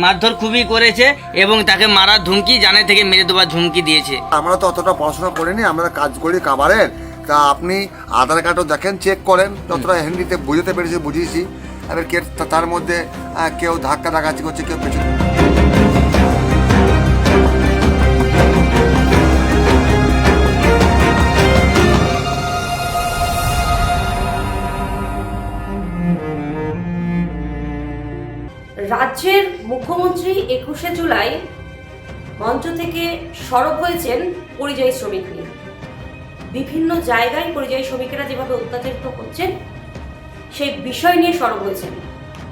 মারধর খুবই করেছে এবং তাকে মারার ধুমকি জানে থেকে মেরে দেওয়ার ঝুমকি দিয়েছে। আমরা তো অতটা পড়াশোনা করিনি, আমরা কাজ করি খাবারের। তা আপনি আধার কার্ডও দেখেন, চেক করেন, যতটা হিন্দিতে বুঝতে পেরেছি বুঝিয়েছি। এবার কে তার মধ্যে কেউ ধাক্কা ধাক্কাচি করছে, কেউ পেছনে। রাজ্যের মুখ্যমন্ত্রী 21শে জুলাই মঞ্চ থেকে সরব হয়েছেন পরিযায়ী শ্রমিক নিয়ে। বিভিন্ন জায়গায় পরিযায়ী শ্রমিকেরা যেভাবে অত্যাচারিত হচ্ছেন সেই বিষয় নিয়ে সরব হয়েছেন।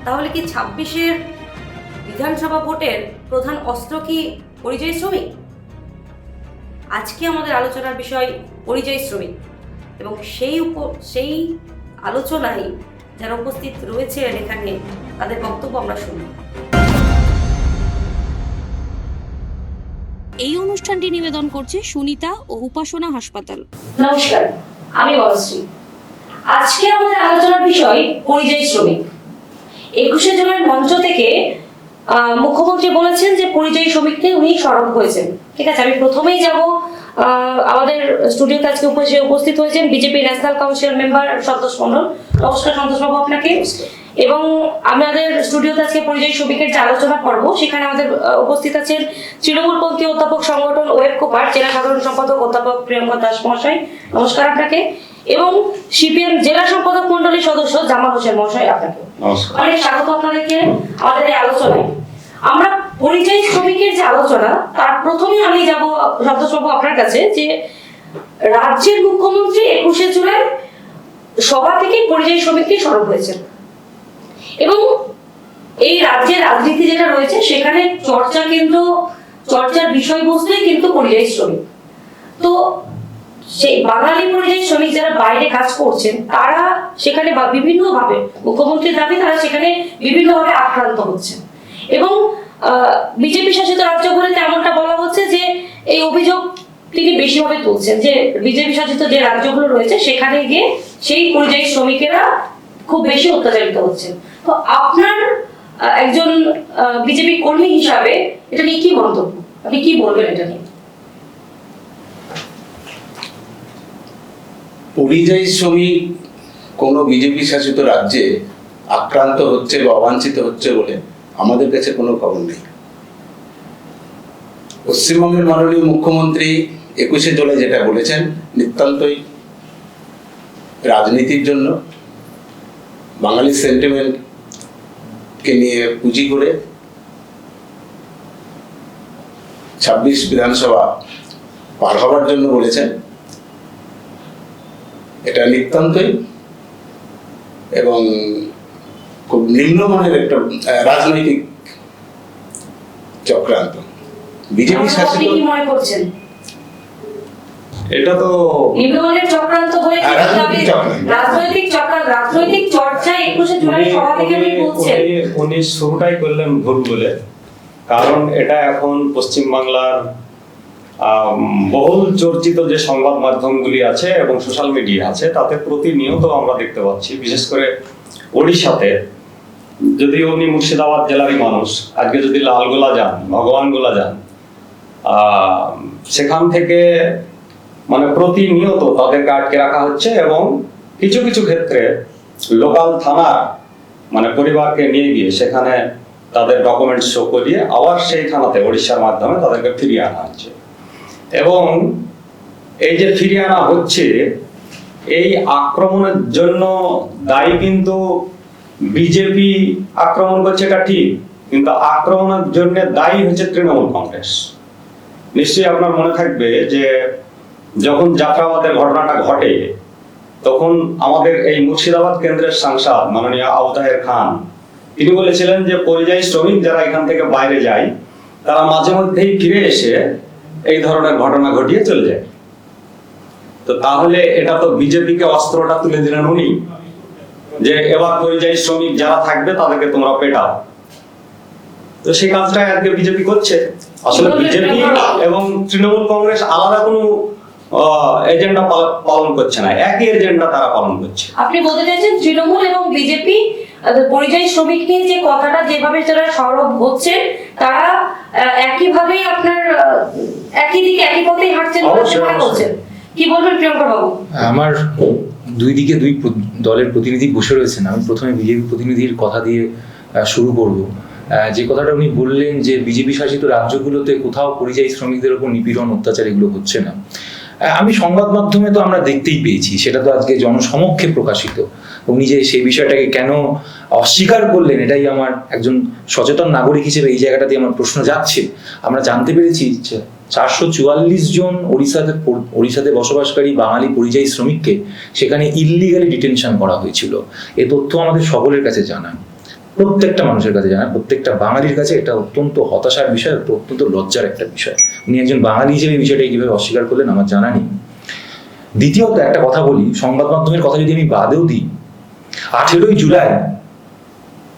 তাহলে কি 26-এর বিধানসভা ভোটের প্রধান অস্ত্র কি পরিযায়ী শ্রমিক? আজকে আমাদের আলোচনার বিষয় পরিযায়ী শ্রমিক, এবং সেই আলোচনায় যারা উপস্থিত রয়েছেন এখানে তাদের বক্তব্য আমরা শুনি। এই অনুষ্ঠানটি নিবেদন করছে সুনিতা ও উপাসনা হাসপাতাল। নমস্কার, আমি বনশ্রী। আজকে আমাদের আলোচনার বিষয় পরিযায়ী শ্রমিক। 21শে জুলাই মঞ্চ থেকে মুখ্যমন্ত্রী বলেছেন যে পরিযায়ী শ্রমিককে উনি সরব হয়েছেন। ঠিক আছে, আমি প্রথমেই যাব, আমাদের স্টুডিওতে আজকে উপস্থিত হয়েছেন বিজেপি ন্যাশনাল কাউন্সিল মেম্বার সন্তোষ মণ্ডল। নমস্কার সন্তোষ বাবু আপনাকে। এবং আমাদের স্টুডিওতে আজকে পরিযায়ী শ্রমিকের যে আলোচনা পর্ব, সেখানে আমাদের উপস্থিত আছেন তৃণমূলপন্থী অধ্যাপক সংগঠন ওয়েব কোপার জেলা সাধারণ সম্পাদক অধ্যাপক প্রিয়ঙ্কা দাস মহাশয়, নমস্কার আপনাকে। এবং সিপিএম জেলা সম্পাদক মন্ডলীর সদস্য জামাল হোসেন মহাশয়, আপনাকে অনেক স্বাগত আপনাদেরকে আমাদের এই আলোচনায়। আমরা পরিযায়ী শ্রমিকের যে আলোচনা, তার প্রথমে আমি যাব সন্তোষ বাবু আপনার কাছে, যে রাজ্যের মুখ্যমন্ত্রী 21শে জুলাই সভা থেকে পরিযায়ী শ্রমিককে সরব হয়েছেন, এবং এই রাজ্যের রাজনীতি যেটা রয়েছে সেখানে চর্চার বিষয়বস্তুই কিন্তু পরিযায়ী শ্রমিক। তো সেই বাঙালি পরিযায়ী শ্রমিক যারা বাইরে কাজ করছেন তারা সেখানে বিভিন্নভাবে, মুখ্যমন্ত্রীর দাবি, তারা সেখানে বিভিন্নভাবে আক্রান্ত হচ্ছেন। এবং বিজেপি শাসিত রাজ্যগুলিতে এমনটা বলা হচ্ছে যে এই অভিযোগ তিনি বেশিভাবে তুলছেন, যে বিজেপি শাসিত যে রাজ্যগুলো রয়েছে সেখানে গিয়ে সেই পরিযায়ী শ্রমিকেরা খুব বেশি অত্যাচারিত হচ্ছেন। তো আপনার একজন বিজেপি কর্মী হিসাবে এটা নিয়ে কি মন্তব্য, আপনি কি বলবেন এটা নিয়ে? পরিযায়ী শ্রমিক কোনো বিজেপি শাসিত রাজ্যে আক্রান্ত হচ্ছে বা অবাঞ্ছিত হচ্ছে বলে আমাদের কাছে কোনো খবর নেই। পশ্চিমবঙ্গের মাননীয় মুখ্যমন্ত্রী 21শে জুলাই যেটা বলেছেন নিতান্তই রাজনীতির জন্য, বাঙালি সেন্টিমেন্টকে নিয়ে পুঁজি করে 26 বিধানসভা পার হবার জন্য বলেছেন। এটা নিতান্তই এবং খুব নিম্নমানের একটা রাজনৈতিক চক্রান্ত। বিজেপি শাসিত এটা তো নিম্নমানের চক্রান্ত হয়ে রাজনৈতিক চর্চা 21শে জুলাই সভা থেকে বলছেন। উনি শুরুটাই করলেন ভুল বলে, কারণ এটা এখন পশ্চিমবাংলার বহুল চর্চিত যে সংবাদ মাধ্যমগুলি আছে এবং সোশ্যাল মিডিয়া আছে তাতে প্রতিনিয়ত আমরা দেখতে পাচ্ছি, বিশেষ করে ওড়িশাতে, যদিও উনি মুর্শিদাবাদ জেলারই মানুষ, আজকে যদি লালগোলা যান, ভগবানগোলা যান, সেখান থেকে মানে প্রতিনিয়ত তাদেরকে আটকে রাখা হচ্ছে এবং কিছু কিছু ক্ষেত্রে লোকাল থানা মানে পরিবারকে নিয়ে গিয়ে সেখানে তাদের ডকুমেন্টস শো করিয়ে আবার সেই থানাতে ওড়িশার মাধ্যমে তাদেরকে ফিরিয়ে আনা হচ্ছে। এবং এই যে ফিরিয়ে আনা হচ্ছে, এই আক্রমণের জন্য দায়ী কিন্তু বিজেপি আক্রমণ করছে, এটা ঠিক, কিন্তু আক্রমণের জন্য দায়ী হচ্ছে তৃণমূল কংগ্রেস। নিশ্চয়ই আপনার মনে থাকবে যে যখন জাফরাবাদের ঘটনাটা ঘটে তখন আমাদের এই মুর্শিদাবাদ কেন্দ্রের সাংসদ মাননীয় আওতাহের খান তিনি বলেছিলেন যে পরিযায়ী শ্রমিক যারা এখান থেকে বাইরে যায় তারা মাঝে মধ্যেই ফিরে এসে এই ধরনের ঘটনা ঘটিয়ে চলে যায়। তো তাহলে এটা তো বিজেপিকে অস্ত্রটা তুলে দিলেন উনি, যে এবার পরিযায়ী শ্রমিক যারা থাকবে তাদেরকে তোমরা পেটাও। তো সেই কাজটাই আজকে বিজেপি করছে। আসলে বিজেপি এবং তৃণমূল কংগ্রেস আলাদা কোনো এজেন্ডা পালন করছে না, একই এজেন্ডা তারা পালন করছে। আপনি বলতে চাইছেন তৃণমূল এবং বিজেপি পরিযায়ী শ্রমিক নিয়ে যে কথাটা যেভাবে যারা সরব হচ্ছে তারা একইভাবেই আপনার একই দিকে একই পথেই হাঁটছেন বলে অবশ্যই, মনে করছেন। কি বলবেন প্রিয়ঙ্কা বাবু? আমার দুই দিকে দুই দলের প্রতিনিধি বসে রয়েছেন। আমি প্রথমে বিজেপি প্রতিনিধির কথা দিয়ে শুরু করব। যে কথাটা উনি বললেন যে বিজেপি শাসিত রাজ্যগুলোতে কোথাও পরিযায়ী শ্রমিকদের উপর নিপীড়ন অত্যাচার এগুলো হচ্ছে না। আমি সংবাদ মাধ্যমে তো আমরা দেখতেই পেয়েছি, সেটা তো আজকে জনসমক্ষে প্রকাশিত। উনি যে সেই বিষয়টাকে কেন অস্বীকার করলেন, এটাই আমার একজন সচেতন নাগরিক হিসেবে এই জায়গাটাতে আমার প্রশ্ন যাচ্ছে। আমরা জানতে পেরেছি 444 জন ওড়িশাতে বসবাসকারী বাঙালি পরিযায়ী শ্রমিককে সেখানে ইললিগালি ডিটেনশন করা হয়েছিল। এ তথ্য আমাদের সকলের কাছে জানা, প্রত্যেকটা মানুষের কাছে জানা, প্রত্যেকটা বাঙালির কাছে এটা অত্যন্ত হতাশার বিষয়, অত্যন্ত লজ্জার একটা বিষয়। উনি একজন বাঙালি হিসেবে এই বিষয়টা কিভাবে অস্বীকার করলেন আমার জানা নেই। দ্বিতীয়ত একটা কথা বলি, সংবাদ মাধ্যমের কথা যদি আমি বাদেও দিই, 18 জুলাই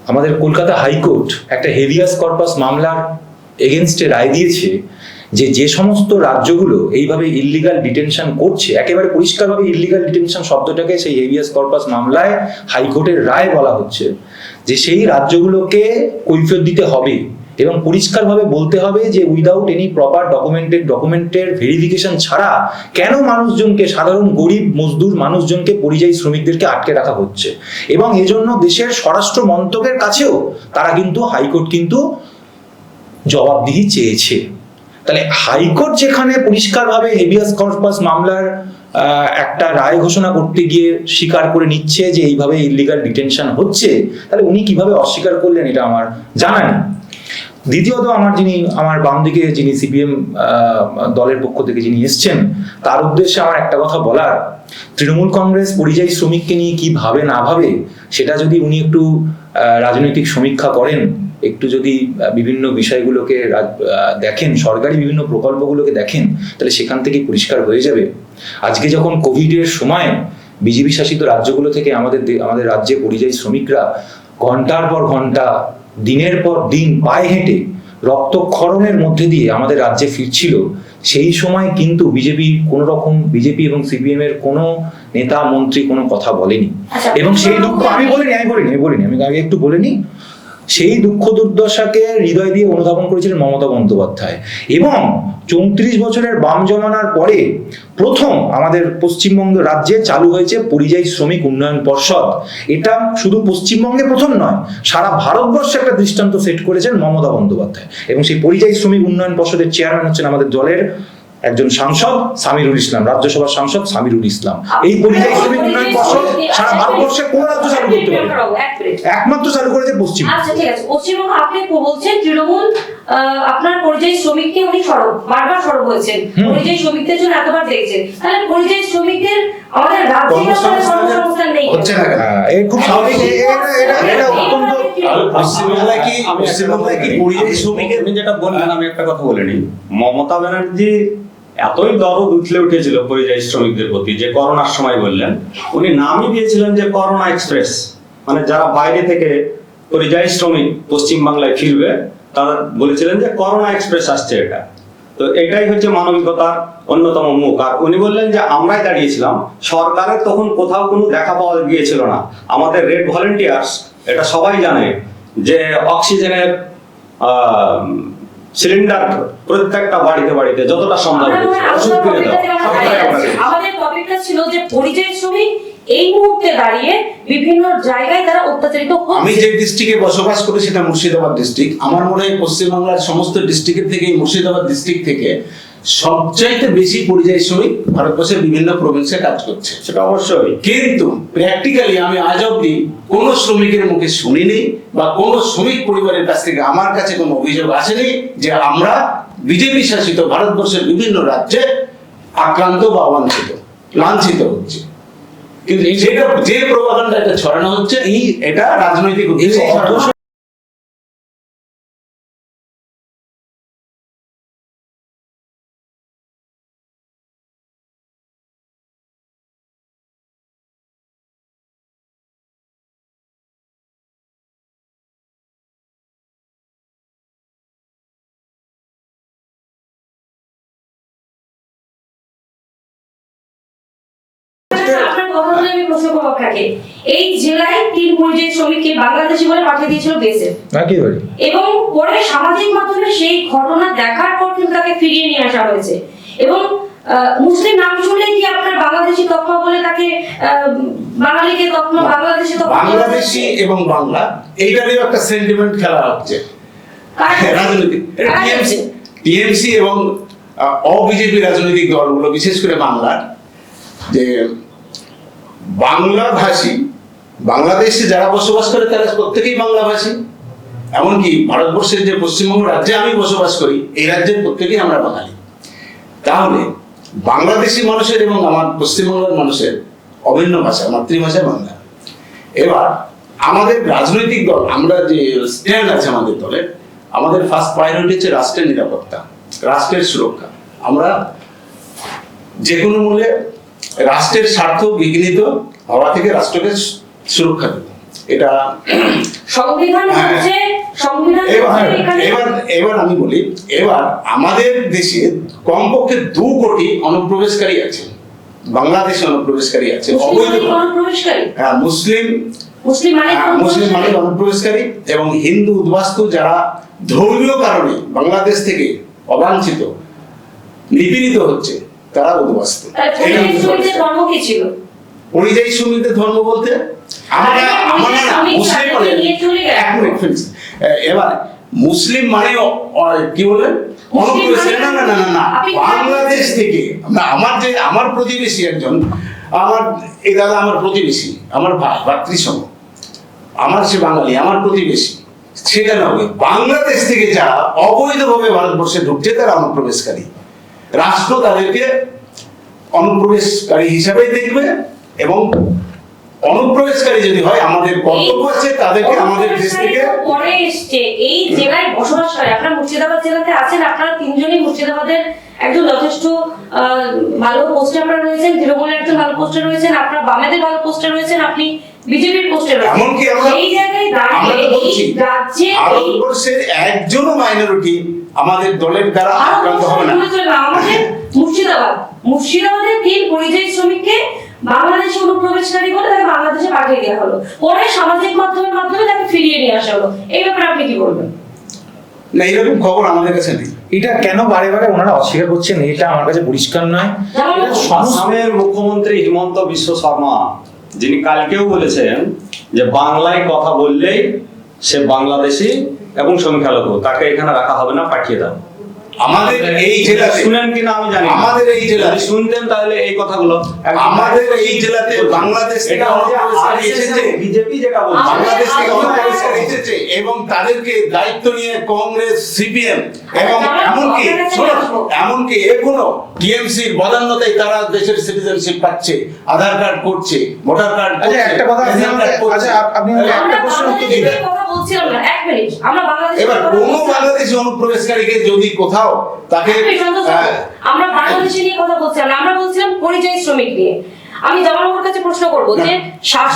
আমাদের কলকাতা হাইকোর্ট একটা হেভিয়াস কর্পাস মামলার এগেনস্টে রায় দিয়েছে যে সমস্ত রাজ্যগুলো এইভাবে ইল্লিগাল ডিটেনশন করছে, একেবারে পরিষ্কারভাবে ইল্লিগাল ডিটেনশন শব্দটাকে সেই হেভিয়াস কর্পাস মামলায় হাইকোর্টের রায় বলা হচ্ছে যে সেই রাজ্যগুলোকে কৈফিয়ত দিতে হবে এবং পরিষ্কারভাবে বলতে হবে যে উইদাউট এনি প্রপার ডকুমেন্টের ভেরিফিকেশন ছাড়া কেন মানুষজনকে, সাধারণ গরিব মজদুর মানুষজনকে, পরিযায়ী শ্রমিকদেরকে আটকে রাখা হচ্ছে। এবং এজন্য দেশের স্বরাষ্ট্র মন্ত্রকের কাছেও তারা কিন্তু হাইকোর্ট কিন্তু জবাবদিহি চেয়েছে। তাহলে হাইকোর্ট যেখানে পরিষ্কারভাবে হেভিয়াস কর্পাস মামলার একটা রায় ঘোষণা করতে গিয়ে স্বীকার করে নিচ্ছে যে এইভাবে ইল্লিগাল ডিটেনশন হচ্ছে, তাহলে উনি কিভাবে অস্বীকার করলেন এটা আমার জানা নেই। দ্বিতীয়ত আমার বাম দিকে যিনি সিপিএম দলের পক্ষ থেকে যিনি এসছেন, তার উদ্দেশ্যে আমার একটা কথা বলার, তৃণমূল কংগ্রেস পরিযায়ী শ্রমিককে নিয়ে কি ভাবে না ভাবে সেটা যদি উনি একটু রাজনৈতিক সমীক্ষা করেন, একটু যদি বিভিন্ন বিষয়গুলোকে দেখেন, সরকারি বিভিন্ন প্রকল্পগুলোকে দেখেন, তাহলে সেখান থেকে পরিষ্কার হয়ে যাবে। আজকে যখন কোভিডের সময় বিজেপি শাসিত রাজ্যগুলো থেকে আমাদের রাজ্যে পরিযায়ী শ্রমিকরা ঘন্টার পর ঘন্টা, দিনের পর দিন পায়ে হেঁটে রক্তক্ষরণের মধ্যে দিয়ে আমাদের রাজ্যে ফিরছিল, সেই সময় কিন্তু বিজেপি এবং সিপিএম এর কোনো নেতা মন্ত্রী কোনো কথা বলেনি। এবং সেই দুঃখ আমি একটু বলিনি, সেই দুঃখ দুর্দশাকে হৃদয় দিয়ে অনুধাবন করেছিলেন মমতা বন্দ্যোপাধ্যায়। এবং 34 বছরের বাম জমানার পরে প্রথম আমাদের পশ্চিমবঙ্গ রাজ্যে চালু হয়েছে পরিযায়ী শ্রমিক উন্নয়ন পর্ষদ। এটা শুধু পশ্চিমবঙ্গে প্রথম নয়, সারা ভারতবর্ষে একটা দৃষ্টান্ত সেট করেছেন মমতা বন্দ্যোপাধ্যায়। এবং সেই পরিযায়ী শ্রমিক উন্নয়ন পর্ষদের চেয়ারম্যান হচ্ছেন আমাদের দলের একজন সাংসদ সামিরুল ইসলাম, রাজ্যসভার সাংসদ সামিরুল ইসলাম। এই পরিযায়ী শ্রমিক উন্নয়ন পর্ষদ সারা ভারতবর্ষে কোন রাজ্য চালু করতে পারে? একমাত্র চালু করেছে পশ্চিম। আচ্ছা ঠিক আছে, পশ্চিমবঙ্গ আপনি বলছেন তৃণমূল আপনার পরিযায়ী শ্রমিককে উনি বারবার সরব হয়েছেন, পরিযায়ী শ্রমিকদের জন্য এতবার দেখছেন, তাহলে পরিযায়ী শ্রমিকদের আমাদের রাজ্যে কর্মসংস্থান নেই হচ্ছে না কেন? এই খুব স্বাভাবিক, এটা অত্যন্ত পশ্চিমবাংলায় কি পরিযায়ী শ্রমিকের যেটা বললেন, আমি একটা কথা বলে নিই। মমতা ব্যানার্জি এতই দরদ উঠলে উঠেছিল পরিযায়ী শ্রমিকদের প্রতি যে করোনার সময় বললেন, উনি নামই দিয়েছিলেন যে করোনা এক্সপ্রেস। মানে যারা বাইরে থেকে পরিযায়ী শ্রমিক পশ্চিম বাংলায় ফিরবে তারা বলেছিলেন যে করোনা এক্সপ্রেস আসছে। এটা তো এটাই হচ্ছে মানবিকতার অন্যতম মুখ। আর উনি বললেন যে আমরাই দাঁড়িয়েছিলাম, সরকারের তখন কোথাও কোনো দেখা পাওয়া গিয়েছিল না। আমাদের রেড ভলেন্টিয়ার্স, এটা সবাই জানে যে অক্সিজেনের সিলিন্ডার প্রত্যেকটা বাড়িতে বাড়িতে যতটা সম্ভব আমাদের টপিকটা ছিল যে পরিযায়ী শ্রমিক এই মুহূর্তে দাঁড়িয়ে বিভিন্ন জায়গায় তারা অত্যাচারিত হচ্ছে। আমি যে ডিস্ট্রিক্টে বসবাস করি সেটা মুর্শিদাবাদ ডিস্ট্রিক্ট। আমার মনে হয় পশ্চিমবাংলার সমস্ত ডিস্ট্রিক্টের থেকে মুর্শিদাবাদ ডিস্ট্রিক্ট থেকে সবচাইতে বেশি পরিযায়ী শ্রমিক ভারতবর্ষের বিভিন্ন প্রভিন্সে কাজ করছে। সেটা অবশ্যই, কিন্তু প্র্যাকটিক্যালি আমি আজ অব্দি কোনো শ্রমিকের মুখে শুনিনি বা কোনো শ্রমিক পরিবারের কাছ থেকে আমার কাছে কোনো অভিযোগ আসেনি যে আমরা বিজেপি শাসিত ভারতবর্ষের বিভিন্ন রাজ্যে আক্রান্ত বা অবাঞ্ছিত, লাঞ্ছিত হচ্ছে। কিন্তু যে প্রভাকাণ্ডা এটা ছড়ানো হচ্ছে, এটা রাজনৈতিক উদ্দেশ্যে ছড়ানো। আপনার কথাগুলো আমি প্রশ্ন করবো আপনাকে, এই জেলায় 3 পরিযায়ী শ্রমিককে বাংলাদেশি বলে পাঠিয়ে দিয়েছিল বিএসএফ, একেবারে এবং পরে সামাজিক মাধ্যমে সেই ঘটনা দেখার পর কিন্তু তাকে ফিরিয়ে নিয়ে আসা হয়েছে। এবং মুসলিম নাম শুনলেই কি আপনার বাংলাদেশি তকমা বলে তাকে বাঙালিকে তকমা বাংলাদেশি তকমা বাংলাদেশি এবং বাংলা এইটারই একটা সেন্টিমেন্ট খেলা হচ্ছে রাজনীতি। টিএমসি এবং অবিজেপি রাজনৈতিক দলগুলো, বিশেষ করে বাংলার যে বাংলাভাষী, বাংলাদেশে যারা বসবাস করে তারা প্রত্যেকেই বাংলাভাষী। এমনকি ভারতবর্ষের যে পশ্চিমবঙ্গ রাজ্যে আমি বসবাস করি, এই রাজ্যের প্রত্যেকেই আমরা বাঙালি। তাহলে বাংলাদেশি মানুষের এবং আমার পশ্চিমবঙ্গের মানুষের অভিন্ন ভাষা, মাতৃভাষা বাংলা। এবার আমাদের রাজনৈতিক দল, আমরা যে স্ট্যান্ড আছে আমাদের দলের, আমাদের ফার্স্ট প্রায়োরিটি হচ্ছে রাষ্ট্রের নিরাপত্তা, রাষ্ট্রের সুরক্ষা। আমরা যে কোনো মূল্যে রাষ্ট্রের স্বার্থ বিঘ্নিত হওয়া থেকে রাষ্ট্রকে সুরক্ষা দেব, এটা সংবিধান হচ্ছে সংবিধান এবার আমি বলি, এবার আমাদের দেশে কমপক্ষে 2 কোটি অনুপ্রবেশকারী আছে, বাংলাদেশে অনুপ্রবেশকারী আছে, অবৈধ অনুপ্রবেশকারী। হ্যাঁ, মুসলিম মানে অনুপ্রবেশকারী এবং হিন্দু উদ্বাস্তু যারা ধর্মীয় কারণে বাংলাদেশ থেকে অবাঞ্ছিত নিপীড়িত হচ্ছে, তারা উদ্বাস্তু। পরিযায়ী শ্রমিকদের ধর্ম বলতে এবার মুসলিম মানে কি বলেন, বাংলাদেশ থেকে আমার প্রতিবেশী একজন, আমার এই দাদা আমার প্রতিবেশী, আমার ভাতৃসম, আমার সে বাঙালি, আমার প্রতিবেশী, সেটা নয়। বাংলাদেশ থেকে যারা অবৈধভাবে ভারতবর্ষে ঢুকছে তারা অনুপ্রবেশকারী, রাষ্ট্র তাদেরকে অনুপ্রবেশকারী হিসাবে দেখবে, এবং অনুপ্রবেশকারী যদি হয় আমাদের কর্তব্য আছে তাদেরকে আমাদের দেশ থেকে পরে এসছে এই জেলায় বসবাস করে। আপনারা মুর্শিদাবাদ জেলাতে আছেন, আপনারা 3 জনই মুর্শিদাবাদের একজন যথেষ্ট ভালো পোস্টে আপনারা রয়েছেন, তৃণমূলের একজন ভালো পোস্টে রয়েছেন, আপনারা বামেদের ভালো পোস্টে রয়েছেন, আপনি বিজেপির পোস্টে রয়েছেন। এমনকি এই জায়গায় দাঁড়িয়ে এই রাজ্যে ভারতবর্ষের একজনও মাইনরিটি আমাদের দলের দ্বারা আক্রান্ত হবে না। আমাদের মুর্শিদাবাদের 3 পরিযায়ী শ্রমিককে বাংলাদেশে অনুপ্রবেশকারী বলে তাকে বাংলাদেশে পাঠিয়ে দেওয়া হলো, পরে সামাজিক মাধ্যমের মাধ্যমে তাকে ফিরিয়ে নিয়ে আসা হলো। এই ব্যাপারে আপনি কি বলবেন? না, এরকম খবর আমাদের কাছে নেই। এটা কেন বারে বারে ওনারা অস্বীকার করছেন এটা আমার কাছে পরিষ্কার নয়। আসামের মুখ্যমন্ত্রী হিমন্ত বিশ্ব শর্মা, যিনি কালকেও বলেছেন যে বাংলায় কথা বললেই সে বাংলাদেশি এবং সংখ্যালঘু, তাকে এখানে রাখা হবে না, পাঠিয়ে দাও। আমাদের এই জেলাতে শুনেন কিনা আমি জানি, আমাদের এই জেলাতে শুনতেন তাহলে এই কথাগুলো। আমাদের এই জেলাতে বাংলাদেশ থেকে অনুপ্রবেশকারী এসেছে, বিজেপি যেটা বলছে বাংলাদেশ থেকে অনুপ্রবেশকারী এসেছে, এবং তাদেরকে দায়িত্ব নিয়ে কংগ্রেস, সিপিএম এবং এমনকি এখনো টিএমসির বদান্যতায় তারা দেশের সিটিজেনশিপ পাচ্ছে, আধার কার্ড করছে, ভোটার কার্ড করছে। একটা কথা আপনি একটা প্রশ্ন উত্তর দিন। এবার কোন বাংলাদেশি অনুপ্রবেশকারীকে যদি কোথাও তাকে আমরা বাংলাদেশি নিয়ে কথা বলছি, আমরা বলছিলাম পরিযায়ী শ্রমিক নিয়ে। আমি জামালপুর কাছে প্রশ্ন করব যে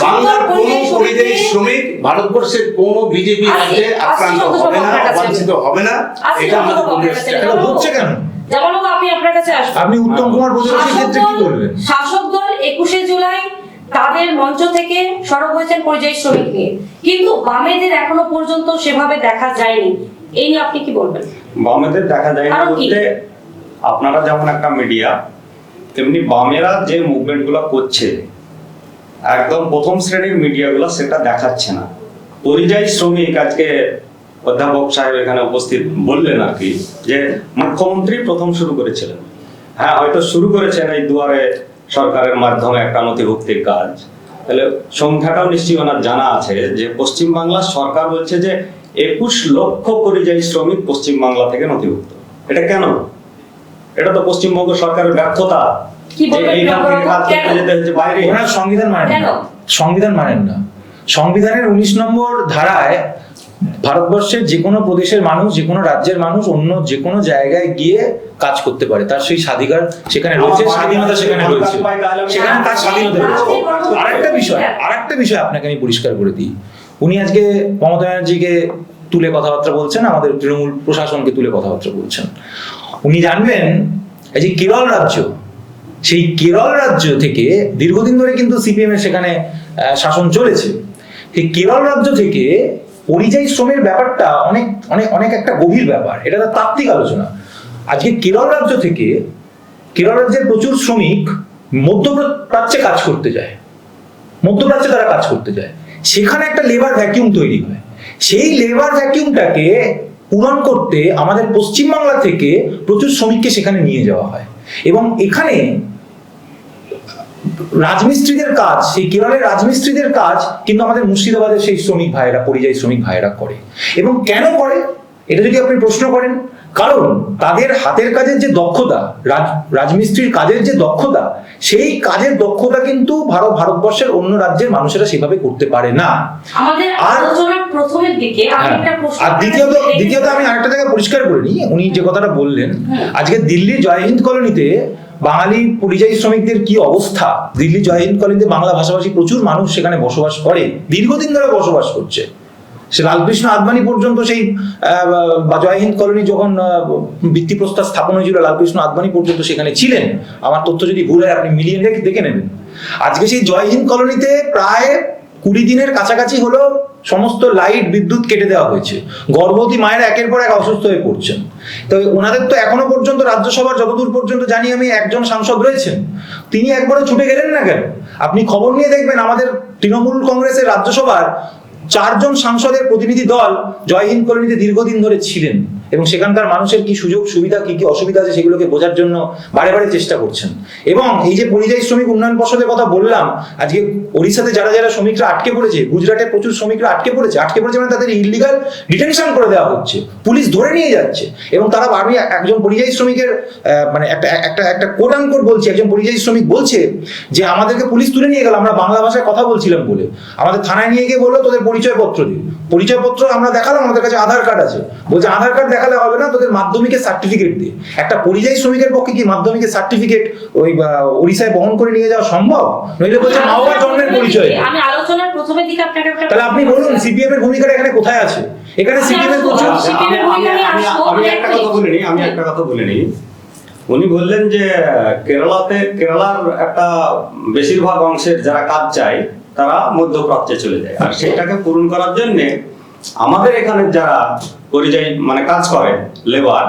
বাংলার কোন পরিযায়ী শ্রমিক ভারতবর্ষের কোন বিজেপি রাজ্যে আক্রান্ত হবে না, অবাঞ্ছিত হবে না, এটা আমাদের হচ্ছে কেন? জামালপুর আপনি আপনার কাছে আসবেন, আপনি উত্তম কুমার বসুর ক্ষেত্রে কি বলবেন? শাসক দল 21শে জুলাই তাদের মঞ্চ থেকে সরব হয়েছেন পরিযায়ী শ্রমিক নিয়ে, কিন্তু বামেদের এখনো পর্যন্ত সেভাবে দেখা যায়নি। এই নিয়ে আপনি কি বলবেন? বামেদের দেখা যায় না বলতে, আপনারা যেমন একটা মিডিয়া, তেমনি বামেরা যে মুভমেন্ট গুলো করছে একদম প্রথম শ্রেণীর মিডিয়াগুলো সেটা দেখাচ্ছে না। পরিযায়ী শ্রমিক, আজকে অধ্যাপক সাহেব এখানে উপস্থিত বললেন আর কি, যে মুখ্যমন্ত্রী প্রথম শুরু করেছিলেন। হ্যাঁ, হয়তো শুরু করেছেন এই দুয়ারে সরকারের মাধ্যমে একটা নথিভুক্তির কাজ, তাহলে সংখ্যাটাও নিশ্চয়ই ওনার জানা আছে যে পশ্চিমবাংলার সরকার বলছে যে 21 লক্ষ পরিযায়ী শ্রমিক পশ্চিমবাংলা থেকে নথিভুক্ত। এটা কেন? এটা তো পশ্চিমবঙ্গ সরকারের ব্যর্থতা। সংবিধান মানেন না, সংবিধান মানেন না। সংবিধানের 19 নম্বর ধারায় ভারতবর্ষের যে কোনো প্রদেশের মানুষ, যে কোনো রাজ্যের মানুষ অন্য যে কোনো জায়গায় গিয়ে কাজ করতে পারে, তার সেই স্বাধিকার সেখানে রয়েছে, স্বাধীনতা সেখানে রয়েছে, সেখানে তার স্বাধীনতা রয়েছে। আরেকটা বিষয় আপনাকে আমি পরিষ্কার করে দিই, উনি আজকে মমতা ব্যানার্জিকে তুলে কথাবার্তা বলছেন, আমাদের তৃণমূল প্রশাসনকে তুলে কথাবার্তা বলছেন। উনি জানবেন এই যে কেরল রাজ্য, সেই কেরল রাজ্য থেকে দীর্ঘদিন ধরে কিন্তু সিপিএম এর সেখানে শাসন চলেছে। সেই কেরল রাজ্য থেকে পরিযায়ী শ্রমের ব্যাপারটা অনেক অনেক অনেক একটা গভীর ব্যাপার, এটা একটা তাত্ত্বিক আলোচনা। আজকে কেরল রাজ্য থেকে কেরল রাজ্যের প্রচুর শ্রমিক মধ্যপ্রাচ্যে কাজ করতে যায়, মধ্যপ্রাচ্যে তারা কাজ করতে যায়, সেখানে একটা লেবার ভ্যাকিউম তৈরি হয়। সেই লেবার ভ্যাকিউমটাকে পূরণ করতে আমাদের পশ্চিমবাংলা থেকে প্রচুর শ্রমিককে সেখানে নিয়ে যাওয়া হয় এবং এখানে রাজমিস্ত্রিদের কাজ, সেই কেরলের রাজমিস্ত্রিদের কাজ কিন্তু আমাদের মুর্শিদাবাদের সেই শ্রমিক ভাইয়েরা, পরিযায়ী শ্রমিক ভাইয়েরা করে। এবং কেন করে এটা যদি আপনি প্রশ্ন করেন, কারণ তাদের হাতের কাজের যে দক্ষতা, রাজমিস্ত্রির কাজের যে দক্ষতা, সেই কাজের দক্ষতা কিন্তু ভারতবর্ষের অন্য রাজ্যের মানুষেরা সেভাবে করতে পারে না। আমাদের আলোচনার প্রথমের দিকে আমি একটা প্রশ্ন, আর দ্বিতীয়ত আমি আরেকটা জায়গা পরিষ্কার করে নিই, উনি যে কথাটা বললেন, আজকে দিল্লির জয়হিন্দ কলোনিতে বাঙালি পরিযায়ী শ্রমিকদের কি অবস্থা। দিল্লি জয়হিন্দ কলোনিতে বাংলা ভাষাভাষী প্রচুর মানুষ সেখানে বসবাস করে, দীর্ঘদিন ধরে বসবাস করছে। সে লালকৃষ্ণ আদবানি পর্যন্ত সেই জয়হিন্দ কলোনি যখন ভিত্তিপ্রস্তর স্থাপন হয়েছিল, লালকৃষ্ণ আদবানি পর্যন্ত সেখানে ছিলেন। আমার তথ্য যদি ভুল হয় আপনি মিলিয়ে দেখে নেবেন। আজকে সেই জয়হিন্দ কলোনিতে প্রায় 20 দিনের কাছাকাছি হলো সমস্ত লাইট বিদ্যুৎ কেটে দেওয়া হয়েছে। গর্ভবতী মায়েরা একের পর এক অসুস্থ হয়ে পড়ছেন। তো ওনাদের তো এখনো পর্যন্ত রাজ্যসভার যতদূর পর্যন্ত জানি আমি একজন সাংসদ রয়েছেন, তিনি একবারও ছুটে গেলেন না কেন? আপনি খবর নিয়ে দেখবেন আমাদের তৃণমূল কংগ্রেসের রাজ্যসভার 4 জন সাংসদের প্রতিনিধি দল জয়হিন্দ কলোনিতে দীর্ঘদিন ধরে ছিলেন এবং সেখানকার মানুষের কি সুযোগ সুবিধা, কি কি অসুবিধা আছে সেগুলোকে বোঝার জন্য বারে বারে চেষ্টা করছেন। এবং এই যে পরিযায়ী শ্রমিক উন্নয়ন পর্ষদের কথা বললাম, আজকে ওড়িশাতে যারা যারা শ্রমিকরা আটকে পড়েছে, গুজরাটে প্রচুর শ্রমিকরা আটকে পড়েছে মানে তাদের ইলিগাল ডিটেনশন করে দেওয়া হচ্ছে, পুলিশ ধরে নিয়ে যাচ্ছে। এবং তারা, আমি একজন পরিযায়ী শ্রমিকের মানে একটা কোট আনকোট বলছি, একজন পরিযায়ী শ্রমিক বলছে যে আমাদেরকে পুলিশ তুলে নিয়ে গেল, আমরা বাংলা ভাষায় কথা বলছিলাম বলে, আমাদের থানায় নিয়ে গিয়ে বললো তোদের পরিচয়পত্র দিন। পরিচয়পত্র আমরা দেখালাম, আমাদের কাছে আধার কার্ড আছে। বলছে আধার কার্ড দেখালে হবে না, তোদের মাধ্যমিকের সার্টিফিকেট দিয়ে। একটা পরিযায়ী শ্রমিকের পক্ষে কি মাধ্যমিকের সার্টিফিকেট ওই ওড়িশায় বহন করে নিয়ে যাওয়া সম্ভব? নইলে বলছে মা বাবার জন্মের পরিচয়। আমি আলোচনার প্রথমের দিকে আপনাকে তাহলে আপনি বলুন সিপিএম এর ভূমিকাটা এখানে কোথায় আছে? এখানে সিপিএম এর প্রচুর। আমি একটা কথা বলে নিই। উনি বললেন যে কেরালার একটা বেশিরভাগ অংশের যারা কাজ চায় তারা মধ্যপ্রাচ্যে চলে যায়, আর সেটাকে পূরণ করার জন্য আমাদের এখানে যারা পরিযায়ী মানে কাজ করে লেবার,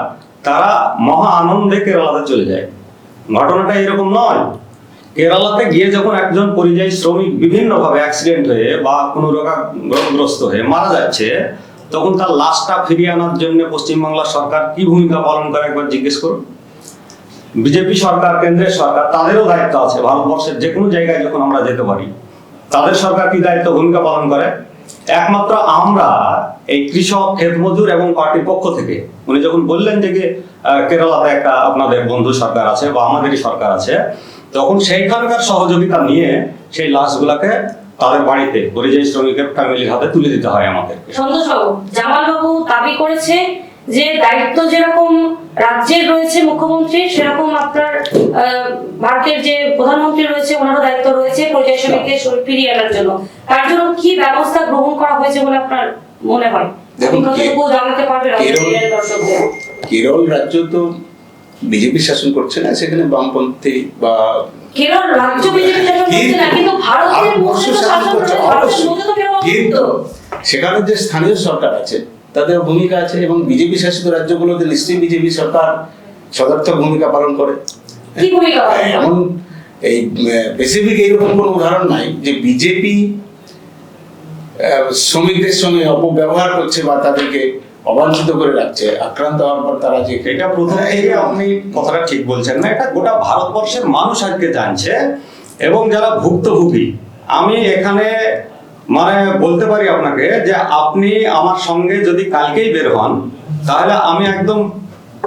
তারা মহা আনন্দে কেরালাতে চলে যায়। ঘটনাটা এরকম নয়। কেরালাতে গিয়ে যখন একজন পরিযায়ী শ্রমিক বিভিন্নভাবে অ্যাক্সিডেন্ট হয়ে বা কোনো রোগগ্রস্ত হয়ে মারা যাচ্ছে, তখন তার লাশটা ফিরিয়ে আনার জন্য পশ্চিমবাংলার সরকার কি ভূমিকা পালন করে একবার জিজ্ঞেস করুন। বিজেপি সরকার, কেন্দ্রের সরকার, তাদেরও দায়িত্ব আছে। ভারতবর্ষের যে কোনো জায়গায় যখন আমরা যেতে পারি, তাদের সরকার কি দায়িত্ব ভূমিকা পালন করে? একমাত্র আমরা এই কৃষক, ক্ষেত মজুর এবং পার্টির পক্ষ থেকে, উনি যখন বললেন যে কেরালাতে একটা আপনাদের বন্ধু সরকার আছে বা আমাদেরই সরকার আছে, তখন সেইখানকার সহযোগিতা নিয়ে সেই লাশগুলাকে তাদের বাড়িতে পরিযায়ী শ্রমিকের ফ্যামিলির হাতে তুলে দিতে হয় আমাদেরকে। সন্তোষ বাবু, জামাল বাবু দাবি করেছে যে দায়িত্ব যেরকম রাজ্যের রয়েছে মুখ্যমন্ত্রীর, সেরকম আপনার ভারতের যে প্রধানমন্ত্রী রয়েছে ওনারও দায়িত্ব রয়েছে পরিযায়ী শ্রমিকদের ফিরিয়ে আনার জন্য। তার জন্য কি ব্যবস্থা গ্রহণ করা হয়েছে বলে আপনার মনে হয়? জানাতে পারবেন দর্শকদের? কেরল রাজ্য তো বিজেপি শাসন করছে না, সেখানে বামপন্থী বা কেরল রাজ্য বিজেপি শাসন করছে না, কিন্তু ভারতের মধ্যে তো শাসন করছে, ভারতের মধ্যে তো কেরল কিন্তু সেখানে যে স্থানীয় সরকার আছে তাদের ভূমিকা আছে, এবং বিজেপি শাসিত রাজ্যগুলোতে নিশ্চয়ই বিজেপি সরকার সদর্থক ভূমিকা পালন করে। কি ভূমিকা? এমন এই স্পেসিফিক এইরকম কোনো উদাহরণ নাই যে বিজেপি শ্রমিকদের সঙ্গে অপব্যবহার করছে বা তাদেরকে অবাঞ্ছিত করে রাখছে, আক্রান্ত হওয়ার পর তারা যে এটা প্রথম থেকে আপনি কথাটা ঠিক বলছেন না। এটা গোটা ভারতবর্ষের মানুষ আজকে জানছে, এবং যারা ভুক্তভোগী, আমি এখানে মানে বলতে পারি আপনাকে যে আপনি আমার সঙ্গে যদি কালকেই বের হন, তাহলে আমি একদম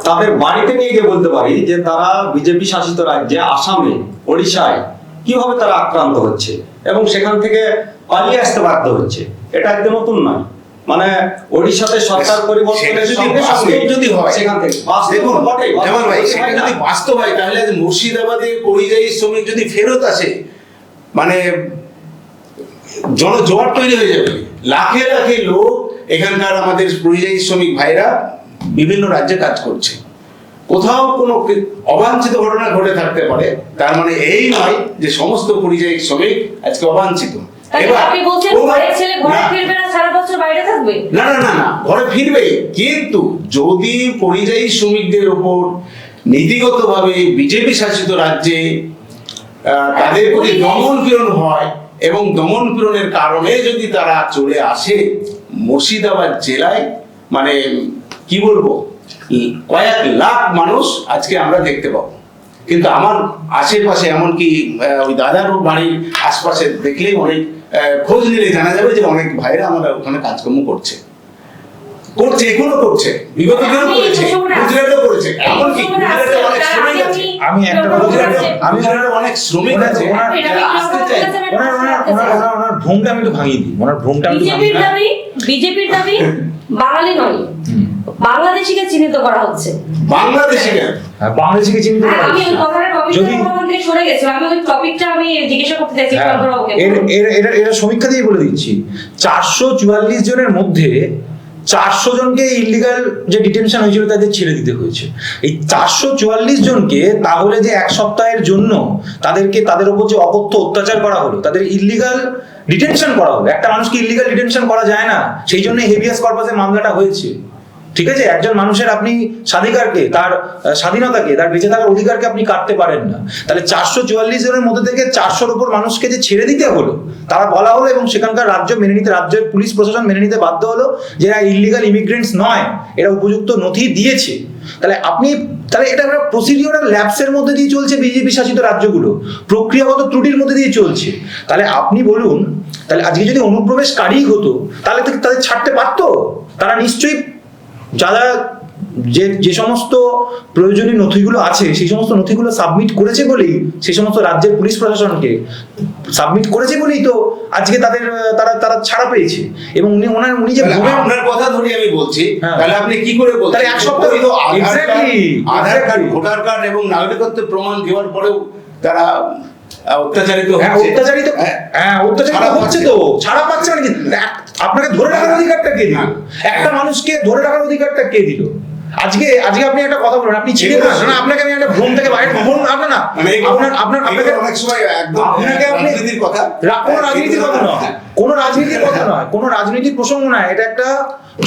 তাদের বাড়িতে নিয়ে গিয়ে বলতে পারি যে তারা বিজেপি শাসিত রাজ্যে, আসামে, ওড়িশায় কিভাবে তারা আক্রান্ত হচ্ছে এবং সেখান থেকে পালিয়ে আসতে বাধ্য হচ্ছে। এটা একদম নতুন নয়। মানে ওড়িশাতে সরকার পরিবর্তনের যদি হয় সেখান থেকে যদি বাস্তব হয়, তাহলে মুর্শিদাবাদে পরিযায়ী শ্রমিক যদি ফেরত আসে, মানে জনজোয়ার তৈরি হয়ে যাবে। লাখে লাখে লোক এখানকার আমাদের পরিযায়ী শ্রমিক ভাইরা বিভিন্ন রাজ্যে কাজ করছে, কোথাও কোনো অবাঞ্ছিত ঘটনা ঘটে থাকতে পারে, তার মানে এই নয় যে সমস্ত পরিযায়ী শ্রমিক আজকে অবাঞ্ছিত। তাহলে আপনি বলছেন ঘরের ছেলে ঘরে ফিরবে না, সারা বছর বাইরে থাকবে? না না না না, ঘরে ফিরবে, কিন্তু যদি পরিযায়ী শ্রমিকদের উপর নীতিগতভাবে বিজেপি শাসিত রাজ্যে তাদের প্রতি দমন পীড়ন হয় এবং দমন পীড়নের কারণে যদি তারা চলে আসে মুর্শিদাবাদ জেলায়, মানে কি বলবো, কয়েক লাখ মানুষ আজকে আমরা দেখতে পাবো। কিন্তু আমার আশেপাশে এমনকি ওই দাদার বাড়ির আশপাশে দেখলেই অনেক খোঁজ নিলে জানা যাবে যে অনেক ভাইরা আমরা ওখানে কাজকর্ম করছে, এখনো করছে, বিগত দিনেও করেছে, গুজরাটেও করেছে, এমনকি গুজরাটে অনেক শ্রমিক আছে। আমি একটা কথা আমি গুজরাটে অনেক শ্রমিক আছে যারা আসতে চায়। ওনার ভ্রমটা আমি একটু ভাঙিয়ে দিই, ওনার ভ্রমটা আমি একটু ভাঙিয়ে দিই। বিজেপির দাবি বাঙালি নয়, বাংলাদেশিকে চিহ্নিত করা হচ্ছে। বাংলাদেশিকে বাংলাদেশিকে চিহ্নিত করা আমি ওই হচ্ছে। কথাটার টপিকটা সরে গেছিলাম, আমি ওই টপিকটা আমি জিজ্ঞাসা করতে চাইছি। এটা সমীক্ষা দিয়ে বলে দিচ্ছি, 444 জনের মধ্যে 400 জনকে ইলিগাল যে ডিটেনশন হয়েছিল তাদের ছেড়ে দিতে হয়েছে। এই 444 জনকে তাহলে যে এক সপ্তাহের জন্য তাদেরকে তাদের উপর যে অকথ্য অত্যাচার করা হলো, তাদের ইলিগাল ডিটেনশন করা হলো। একটা মানুষকে ইলিগাল ডিটেনশন করা যায় না, সেই জন্য হেভিয়াস কর্পাসে মামলাটা হয়েছে। ঠিক আছে, একজন মানুষের আপনি স্বাধিকারকে, তার স্বাধীনতাকে, তার বেঁচে থাকার অধিকারকে আপনি কাটতে পারেন না। তাহলে 444 জনের মধ্যে থেকে 400-র উপর মানুষকে যে ছেড়ে দিতে হলো, তারা বলা হলো এবং সেখানকার রাজ্য মেনে নিতে, রাজ্যের পুলিশ প্রশাসন মেনে নিতে বাধ্য হলো যে এরা ইলিগাল ইমিগ্রেন্টস নয়, এরা উপযুক্ত নথি দিয়েছে। তাহলে এটা একটা প্রসিডিওরাল ল্যাপসের মধ্যে দিয়ে চলছে বিজেপি শাসিত রাজ্যগুলো, প্রক্রিয়াগত ত্রুটির মধ্যে দিয়ে চলছে। তাহলে আপনি বলুন, তাহলে আজকে যদি অনুপ্রবেশকারী হতো তাহলে তো তাদের ছাড়তে পারতো। তারা নিশ্চয়ই যারা যে সমস্ত প্রয়োজনীয় নথিগুলো আছে সেই সমস্ত নথিগুলো সাবমিট করেছে বলেই, সেই সমস্ত রাজ্যের পুলিশ প্রশাসনকে সাবমিট করেছে বলেই তো আজকে তারা ছাড়া পেয়েছে। এবং উনি যে আপনার কথা ধরে আমি বলছি, তাহলে আপনি কি করে বলছেন তাহলে এক সপ্তাহ আধার কার্ড, ভোটার কার্ড এবং নাগরিকত্ব প্রমাণ দেওয়ার পরেও তারা অত্যাচারিত হচ্ছে, তো ছাড়া পাচ্ছে না। আপনাকে ধরে রাখার অধিকারটা কে দিল? একটা মানুষকে ধরে রাখার অধিকারটা কে দিল? আজকে আপনি একটা কথা বলুন, আপনি ছিলেন না, আপনাকে আমি একটা ভ্রম থেকে বাইরে ভ্রম, আপনার না আপনাকে অনেক সময় একদম আপনাকে আপনি রাজনীতির কথা, কোনো রাজনীতির কথা নয়, কোনো রাজনীতির কথা নয়, কোনো রাজনীতির প্রসঙ্গ নয়, এটা একটা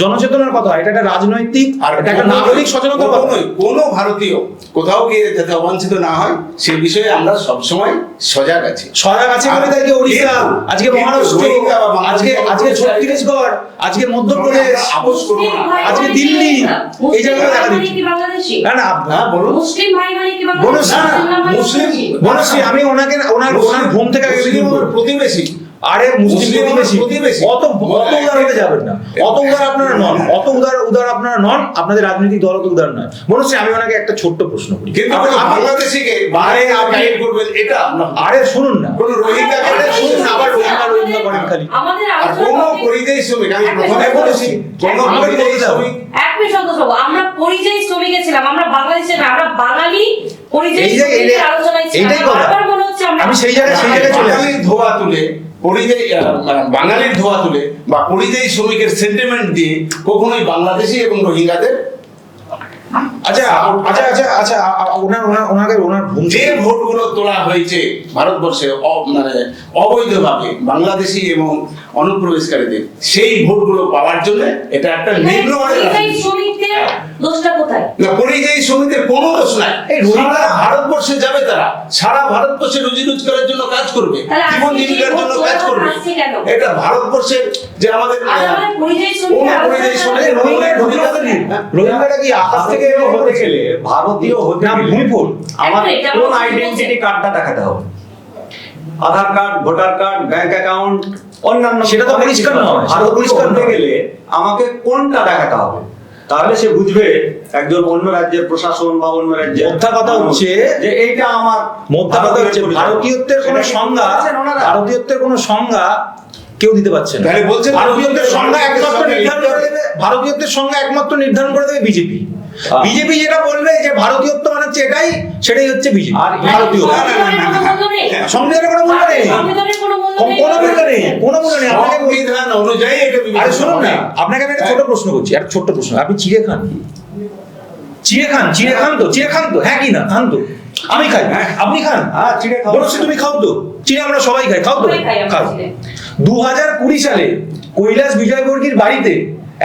জনচেতনার কথা, এটা একটা রাজনৈতিক, এটা একটা নাগরিক সচেতনতার কথা। কোনো ভারতীয় কোথাও গিয়ে যাতে অবাঞ্ছিত না হয় সে বিষয়ে আমরা সবসময় সজাগ আছি বলে দেখি ওড়িশা, আজকে মহারাষ্ট্র, আজকে ছত্তিশগড়, আজকে মধ্যপ্রদেশ, আজকে দিল্লি, এই জায়গাগুলো দেখা দিচ্ছি। না বলুন, মুসলিম ভাই মানে কি মুসলিম আমি ওনার ভ্রম থেকে প্রতিবেশী। আরে মুসলিম প্রতিবেশী, অত উদার হতে যাবেন না, অত উদার আপনারা নন, অত উদার আপনারা নন, আপনাদের রাজনৈতিক দল অত উদার নয়। মনুষ্য, আমি ওনাকে একটা ছোট্ট প্রশ্ন করি, কিন্তু বাংলাদেশিকে গাইড করবেন এটা? আরে শুনুন না, কোন রোহিঙ্গা, আবার রোহিঙ্গা করেন খালি, আমাদের আর কোন পরিযায়ী শ্রমিক, আমি প্রথমে বলেছি কোন পরিযায়ী শ্রমিক, এক মিনিট সন্তোষ বাবু, আমরা পরিযায়ী শ্রমিকে ছিলাম, আমরা বাংলাদেশে না, আমরা বাঙালি পরিযায়ী শ্রমিকের আলোচনায় ছিলাম। বারবার মনে হচ্ছে আমি সেই জায়গায় চলে আসি। ধোয়া তুলে পরিযায়ী বাঙালির ধোয়া তুলে বা পরিযায়ী শ্রমিকের সেন্টিমেন্ট দিয়ে কখনোই বাংলাদেশি এবং রোহিঙ্গাদের ওনার যে ভোটগুলো তোলা হয়েছে ভারতবর্ষে মানে অবৈধভাবে বাংলাদেশি এবং অনুপ্রবেশকারীদের, সেই ভোটগুলো পাওয়ার জন্য এটা একটা নিম্ন দোষটা কোথায়? না, পরিযায়ী শ্রমিকদের কোনো দোষ নাই। সারা ভারতবর্ষে যাবে, তারা সারা ভারতবর্ষে রুজি রোজগারের জন্য কাজ করবে, জীবন জীবিকার জন্য কাজ করবে। এটা ভারতবর্ষের যে আমাদের রোহিঙ্গাটা কি আকাশ থেকে হতে গেলে, ভারতীয় হতে গেলে আমার কোন আইডেন্টিটি কার্ডটা দেখাতে হবে? Aadhaar card, voter card, bank account, অন্যান্য, সেটা তো পরিষ্কার নয়। ভারতীয় হতে গেলে আমাকে কোনটা দেখাতে হবে? তাহলে সে বুঝবে একজন অন্য রাজ্যের প্রশাসন বা অন্য রাজ্যের। মোদ্দা কথা হচ্ছে যে এইটা আমার ভারতীয়ত্বের কোনো সংজ্ঞা কেউ দিতে পারছে না। ভারতীয়ত্বের সংজ্ঞা একমাত্র নির্ধারণ করে দেবে বিজেপি। বিজেপি যেটা বলবে যে ভারতীয়ত্ব মানে হচ্ছে সেটাই হচ্ছে বিজেপি। ভারতীয় সংবিধানের কোনো মূল্য নেই, কোনো মূল্য নেই। অনুযায়ী শুনুন না, আপনাকে আমি একটা ছোট প্রশ্ন করছি, একটা ছোট্ট প্রশ্ন, আপনি চিড়ে খান? চিড়ে খান তো, হ্যাঁ কি না খান তো? আমি খাই, আপনি খান, হ্যাঁ, চিড়ে খাও। বলছি তুমি খাও তো, চিড়ে আমরা সবাই খাই, খাও তো, সবাই খাই আমরা খাও। চিড়ে। 2020 সালে কৈলাস বিজয়বর্গীর বাড়িতে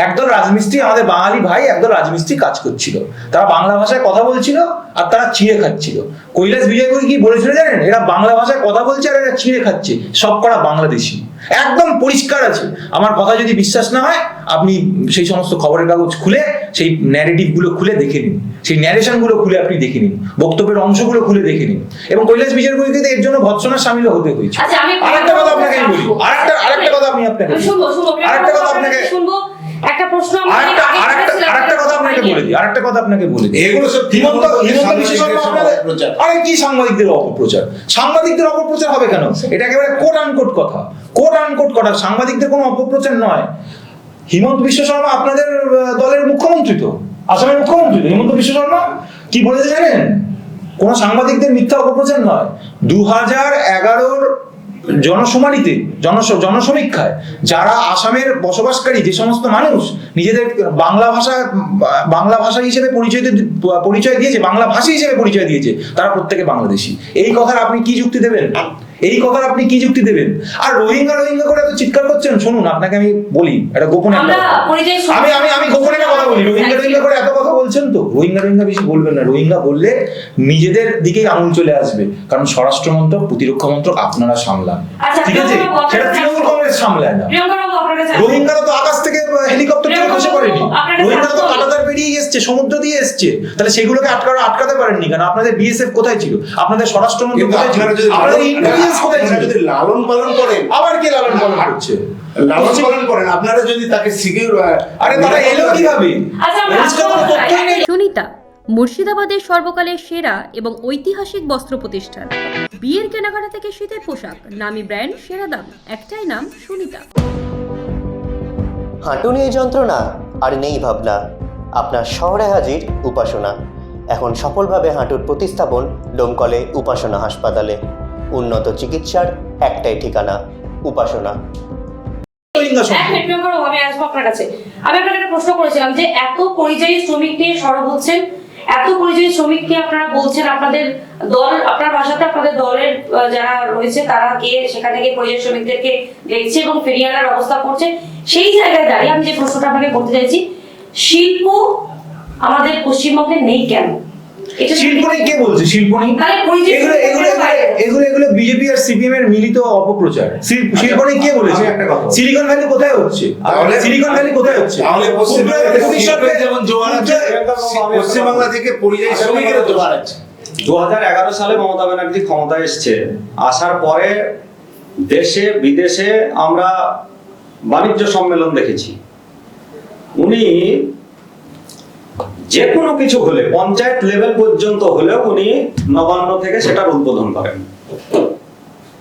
একদল রাজমিস্ত্রি, আমাদের বাঙালি ভাই একদল রাজমিস্ত্রি কাজ করছিল, তারা বাংলা ভাষায় কথা বলছিল আর তারা চিড়ে খাচ্ছিল। কৈলাস বিজয়বর্গী কি বলেছিল জানেন? এরা বাংলা ভাষায় কথা বলছে আর এরা চিড়ে খাচ্ছে, সব করা বাংলাদেশি, একদম পরিষ্কার আছে। আমার কথা যদি বিশ্বাস না হয়, আপনি সেই সমস্ত খবরের কাগজ খুলে সেই ন্যারেটিভ গুলো খুলে দেখে নিন, সেই ন্যারেশন গুলো খুলে আপনি দেখে নিন, বক্তব্যের অংশগুলো খুলে দেখে নিন। এবং কৈলাস বিজয়বর্গীকে এর জন্য ভৎসনার সামিল হতে হয়েছে। আচ্ছা, আমি আরেকটা কথা আপনাকে আমি বলি, আরেকটা কথা আমি আপনাকে বলি। শুনবো আরেকটা কথা আপনাকে শুনবো। একটা প্রশ্ন আমি আরেকটা কথা আপনাকে বলে দিই। এগুলো সব হিমন্ত বিশ্ব শর্মা আপনাদের আরে কি সাংবাদিকদের অপপ্রচার হবে কেন? এটা একেবারে কোট আনকোট কথা, সাংবাদিকদের কোনো অপপ্রচার নয়। হিমন্ত বিশ্ব শর্মা আপনাদের দলের মুখ্যমন্ত্রী তো, আসামের মুখ্যমন্ত্রী তো হিমন্ত বিশ্ব শর্মা। কি বলেছে জানেন? কোন সাংবাদিকদের মিথ্যা অপপ্রচার নয়। 2011 জনশুমারিতে জনসমীক্ষায় যারা আসামের বসবাসকারী যে সমস্ত মানুষ নিজেদের বাংলা ভাষা হিসেবে পরিচয় দিয়েছে, বাংলা ভাষী হিসেবে পরিচয় দিয়েছে, তারা প্রত্যেকে বাংলাদেশি। এই কথার আপনি কি যুক্তি দেবেন? আর রোহিঙ্গা করে এত চিৎকার করছেন, শুনুন আপনাকে আমি বলি একটা গোপনে আমি গোপনে একটা কথা বলি। রোহিঙ্গা করে এত কথা বলছেন তো, রোহিঙ্গা বেশি বলবেন না। রোহিঙ্গা বললে নিজেদের দিকেই আঙুল চলে আসবে, কারণ স্বরাষ্ট্র মন্ত্রক, প্রতিরক্ষা মন্ত্রক আপনারা সামলান, ঠিক আছে? সেটা তৃণমূল কংগ্রেস সামলায় না। রোহিঙ্গারা তো আকাশ থেকে হেলিকপ্টার থেকে খসে পড়েনি, রোহিঙ্গারা তো কাঁটাতার পেরিয়ে এসছে, সমুদ্র দিয়ে এসছে। তাহলে সেগুলোকে আটকাতে পারেননি কেন? আপনাদের বিএসএফ কোথায় ছিল? আপনাদের স্বরাষ্ট্র মন্ত্রক কোথায় ছিল? আপনাদের ইন্টেলিজেন্স কোথায় ছিল? যদি লালন পালন করেন, আবার কে লালন পালন করছে? লালন পালন করেন, আপনারা যদি তাকে সিকিউর, আরে তারা এলো কিভাবে? সুনিতা, মুর্শিদাবাদের সর্বকালের সেরা এবং ঐতিহাসিক বস্ত্র প্রতিষ্ঠান। বিয়ের কেনাকাটা থেকে শীতের পোশাক, নামি ব্র্যান্ড, সেরা দাম, একটাই নাম সুনিতা। হাঁটু নিয়ে যন্ত্রণা আর নেই ভাবনা, আপনার শহরে হাজির উপাসনা। এখন সফলভাবে হাঁটুর প্রতিস্থাপন ডোমকলে উপাসনা হাসপাতালে। উন্নত চিকিৎসার একটাই ঠিকানা, উপাসনা। আমি আসবো আপনার কাছে। আমি আপনাকে একটা প্রশ্ন করেছিলাম যে এত পরিযায়ী শ্রমিক নিয়ে সরব হচ্ছেন, এত পরিযায়ী শ্রমিককে আপনারা বলছেন আপনাদের দল, আপনার বাসাতে আপনাদের দলের যারা রয়েছে তারা গিয়ে সেখানে গিয়ে পরিযায়ী শ্রমিকদেরকে দেখছে এবং ফিরিয়ে আনার ব্যবস্থা করছে। সেই জায়গায় দাঁড়িয়ে আমি যে প্রশ্নটা আপনাকে করতে চাইছি, শিল্প আমাদের পশ্চিমবঙ্গে নেই কেন? শিল্পনী কে বলছে? শিল্পনী এগুলো বিজেপি আর সিপিএম এর মিলিত অপপ্রচার। শিল্পনী কে বলেছে? সিলিকন ভ্যালি কোথায় হচ্ছে? তাহলে যেমন জোয়ার আছে, পশ্চিমবাংলা থেকে পরিযায়ী শ্রমিকের জোয়ার আছে। 2011 সালে মমতা ব্যানার্জি ক্ষমতায় এসছে, আসার পরে দেশে বিদেশে আমরা বাণিজ্য সম্মেলন দেখেছি। উনি যে কোনো কিছু হলে, পঞ্চায়েত লেভেল পর্যন্ত হলেও উনি নবান্ন থেকে সেটার উদ্বোধন করেন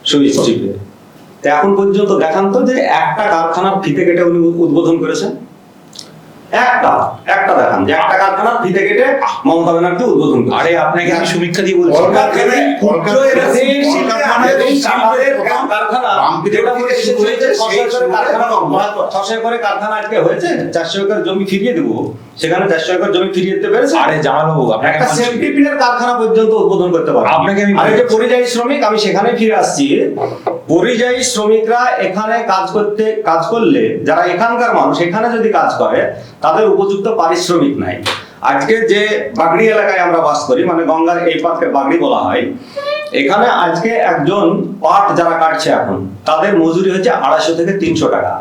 সুইচ টিপে। তো এখন পর্যন্ত দেখান তো যে একটা কারখানার ফিতে কেটে উনি উদ্বোধন করেছেন? একটা দেখান যে একটা কারখানার ফিতে কেটে মমতা ব্যানার্জি উদ্বোধন করেন। আরে আপনাকে আমি সমীক্ষা দিয়ে বলছি, কারখানা আজকে হয়েছে 400 একর জমি ফিরিয়ে দেবো, সেখানে 400 একর জমি ফিরিয়ে দিতে পেরেছে। আরে জামালবাবু, একটা সেফটি পিনের কারখানা পর্যন্ত উদ্বোধন করতে পারে। আপনাকে আমি আর যে পরিযায়ী শ্রমিক, আমি সেখানে ফিরে আসছি। পরিযায়ী শ্রমিকরা এখানে কাজ করলে, যারা এখানকার মানুষ এখানে যদি কাজ করে, তাদের উপযুক্ত পারিশ্রমিক নাই। আজকে যে বাগড়ি এলাকায় আমরা বাস করি, মানে গঙ্গার এই পাশে বাগড়ি বলা হয়, এখানে আজকে একজন পাট যারা কাটছে এখন, তাদের মজুরি হচ্ছে 250 থেকে 300 টাকা।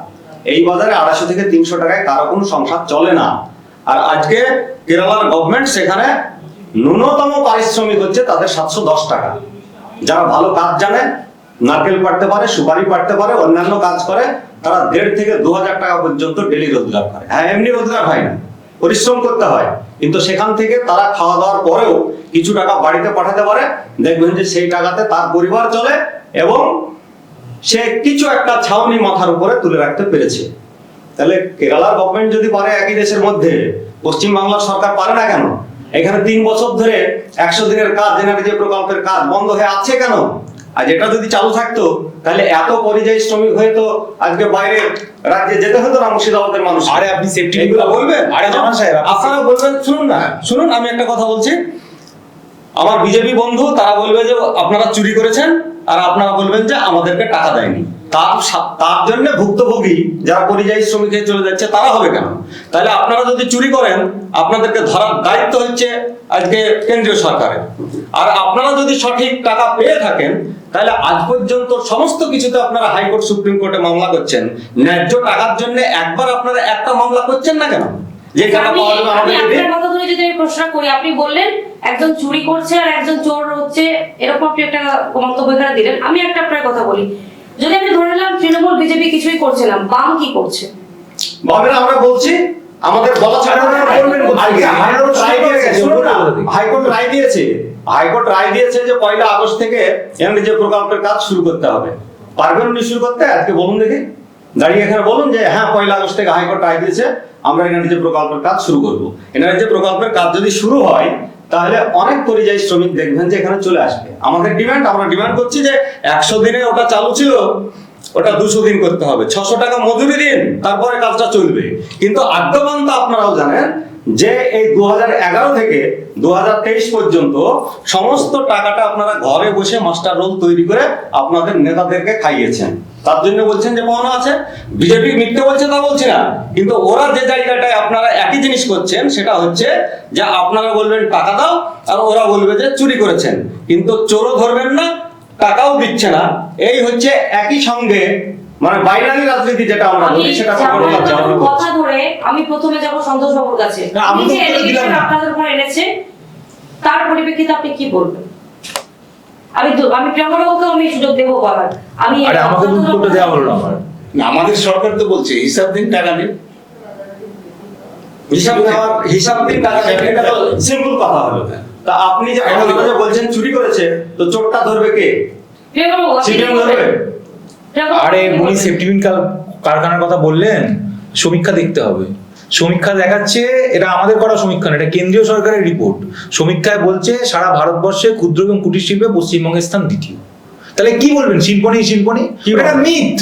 এই বাজারে 250 থেকে 300 টাকায় কারো কোনো সংসার চলে না। আর আজকে কেরালার গভর্নমেন্ট সেখানে ন্যূনতম পারিশ্রমিক হচ্ছে তাদের 710 টাকা। যারা ভালো কাজ জানে, নারকেল পাড়তে পারে, সুপারি পাড়তে পারে, অন্যান্য কাজ করে, তারা 1,500 থেকে 2,000 টাকা পর্যন্ত ডেলি রোজগার করে। হ্যাঁ, এমনি রোজগার হয় না, পরিশ্রম করতে হয়, কিন্তু সেখান থেকে তারা খাওয়া দাওয়ার পরেও কিছু টাকা বাড়িতে পাঠাতে পারে। দেখবেন যে সেই টাকাতে তার পরিবার চলে এবং সে কিছু একটা ছাউনি মাথার উপরে তুলে রাখতে পেরেছে। তাহলে কেরালার গভর্নমেন্ট যদি পারে একই দেশের মধ্যে, পশ্চিম বাংলার সরকার পারে না কেন? এখানে 3 বছর ধরে 100 দিনের কাজ, জেনারেল যে প্রকল্পের কাজ বন্ধ হয়ে আছে কেন? আর এটা যদি চালু থাকতো তাহলে এত পরিযায়ী শ্রমিক হয়ে তো আজকে বাইরে রাজ্যে যেতে হতো না মুর্শিদাবাদের মানুষ। আরে আপনি সেফটি এগুলো বলবেন? আরে জামান সাহেব আপনারা বলবেন, শুনুন না, শুনুন আমি একটা কথা বলছি। আমার বিজেপি বন্ধু তারা বলবে যে আপনারা চুরি করেছেন, আর আপনারা বলবেন যে আমাদেরকে টাকা দেয়নি। তার জন্য ভুক্তভোগী যারা পরিযায়ী শ্রমিক হয়ে চলে যাচ্ছে তারা হবে কেন? তাহলে আপনারা যদি চুরি করেন আপনাদেরকে ধরার দায়িত্ব হচ্ছে আজকে কেন্দ্রীয় সরকারের। আর আপনারা যদি সঠিক টাকা পেয়ে থাকেন তাহলে আজ পর্যন্ত সমস্ত কিছুতে আপনারা হাইকোর্ট সুপ্রিম কোর্টে মামলা করছেন, ন্যায্য টাকার জন্য একবার আপনারা একটা মামলা করছেন না কেন? যে টাকা আমি পাওয়া যাবে আমি আমাদেরকে আপনার কথা ধরে যদি আমি প্রশ্ন করি, আপনি বললেন একজন চুরি করছে আর একজন চোর হচ্ছে, এরকম আপনি একটা মন্তব্য এখানে দিলেন। আমি একটা আপনার কথা বলি, যদি আমি ধরে নিলাম তৃণমূল বিজেপি কিছুই করছে না, বাম কি করছে? বামেরা আমরা বলছি আমাদের বলা ছাড়া হাইকোর্ট রায় দিয়েছে, হাইকোর্ট রায় দিয়েছে যে 1 আগস্ট থেকে এনআরজি প্রকল্পের কাজ শুরু করতে হবে। পারবেন উনি শুরু করতে? আজকে বলুন দেখি, দাঁড়িয়ে এখানে বলুন যে হ্যাঁ 1 আগস্ট থেকে হাইকোর্ট রায় দিয়েছে আমরা এনআরজি প্রকল্পের কাজ শুরু করব। এনআরজি প্রকল্পের কাজ যদি শুরু হয় তাহলে অনেক পরিযায়ী শ্রমিক দেখবেন যে এখানে চলে আসবে। আমাদের ডিমান্ড, আমরা ডিমান্ড করছি যে 100 দিনে ওটা চালু ছিল, ওটা 200 দিন করতে হবে, 600 টাকা মজুরি দিন, তারপরে কাজটা চলবে। কিন্তু আদ্যপান্ত আপনারাও জানেন যে এই 2011 থেকে 2023 পর্যন্ত সমস্ত টাকাটা আপনারা ঘরে বসে মাস্টার রোল তৈরি করে আপনাদের নেতাদেরকে খাইয়েছেন। তার জন্য বলছেন যে পাওনা আছে, বিজেপি মিথ্যে বলছে তা বলছি না, কিন্তু ওরা যে জায়গাটায় আপনারা একই জিনিস করছেন সেটা হচ্ছে যে আপনারা বলবেন টাকা দাও আর ওরা বলবে যে চুরি করেছেন, কিন্তু চোরও ধরবেন না, টাকাও দিচ্ছে না। এই হচ্ছে একই সঙ্গে মানে বাইনারি রাজনীতি যেটা আমরা বলি সেটা কথা ধরে আমি প্রথমে যাব সন্তোষ বাবুর কাছে। না, আমি তো যে দিলাম না। আপনাদের উপর এনেছে তার পরিপ্রেক্ষিতে আপনি কি বলবেন? আমি প্রিয়ঙ্কাবাবুকে আমি সুযোগ দেবো বলার। আমি আরে আমাকে তো উত্তরটা দেওয়া হলো না আমার। না, আমাদের সরকার তো বলছে হিসাব দিন টাকা দিন। হিসাব দিন টাকা দিন, এটা তো সিম্পল কথা হলো। তা আপনি যে আপনারা যে বলছেন চুরি করেছে, তো চোরটা ধরবে কে? প্রিয়ঙ্কাবাবু, আপনি সিপিএম ধরবে? প্রিয়ঙ্কাবাবু, আরে আপনি উনি বলবেন। সেফটি কারখানার কথা বললেন, সমীক্ষা দেখতে হবে। সমীক্ষা দেখাচ্ছে, এটা আমাদের করা সমীক্ষা না, এটা কেন্দ্রীয় সরকারের রিপোর্ট। সমীক্ষায় বলছে সারা ভারতবর্ষে ক্ষুদ্র এবং কুটির শিল্পে পশ্চিমবঙ্গের স্থান 2য়। তাহলে কি বলবেন? শিল্প নেই, শিল্প নেই, এটা মিথ,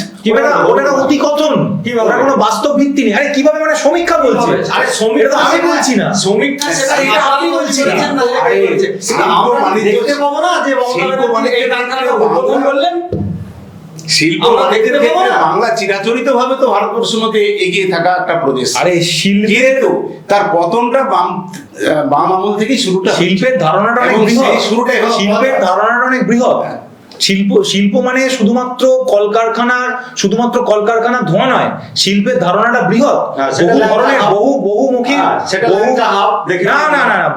ওটা অতিকথন, ওটা কোনো বাস্তব ভিত্তি নেই। আরে কিভাবে, মানে সমীক্ষা বলছে, আরে সমীক্ষা আমি বলছি না, সমীক্ষা সেটা এটা আপনি বলছেন না। আরে আমরা দেখতে পাবো না যে মমতা ব্যানার্জি এই কারখানাটা উদ্বোধন করলেন। শিল্প আমরা দেখতে বাণিজ্যের পাবো ক্ষেত্রে না? বাংলা চিরাচরিত ভাবে তো ভারতবর্ষের মধ্যে এগিয়ে থাকা একটা প্রদেশ। আরে কিন্তু তার পতনটা বাম আমল থেকেই শুরুটা। শিল্পের ধারণাটা অনেক এবং বৃহৎ, সেই শুরুটা এখনো শিল্পের ধারণাটা অনেক বৃহৎ। শিল্প মানে শুধুমাত্র কলকারখানা ধোঁয়া নয়, শিল্পের ধারণাটা বৃহৎ, বহু ধরনের বহুমুখী,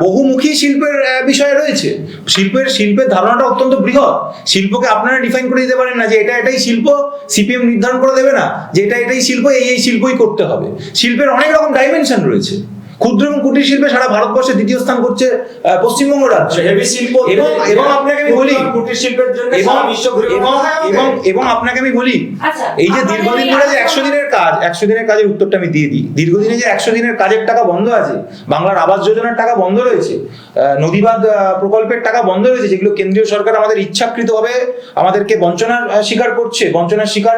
বহুমুখী শিল্পের বিষয় রয়েছে। শিল্পের ধারণাটা অত্যন্ত বৃহৎ। শিল্পকে আপনারা ডিফাইন করে দিতে পারেন না যে এটাই শিল্প, সিপিএম নির্ধারণ করে দেবে না যে এটাই শিল্প, এই শিল্পই করতে হবে। শিল্পের অনেক রকম ডাইমেনশন রয়েছে। ক্ষুদ্র এবং কুটির শিল্পে সারা ভারতবর্ষে 2য় স্থান করছে পশ্চিমবঙ্গ রাজ্য। হেভি শিল্প এবং আপনাকে আমি বলি, কুটির শিল্পের জন্য সারা বিশ্ব ঘুরে এবং আপনাকে আমি বলি, আচ্ছা, এই যে দীর্ঘদিন ধরে যে 100 দিনের কাজের উত্তরটা আমি দিয়ে দিই। দীর্ঘদিনে যে 100 দিনের কাজের টাকা বন্ধ আছে, বাংলার আবাস যোজনার টাকা বন্ধ রয়েছে, নদীবাঁধ প্রকল্পের টাকা বন্ধ রয়েছে, যেগুলো কেন্দ্রীয় সরকার আমাদের ইচ্ছাকৃতভাবে আমাদেরকে বঞ্চনার শিকার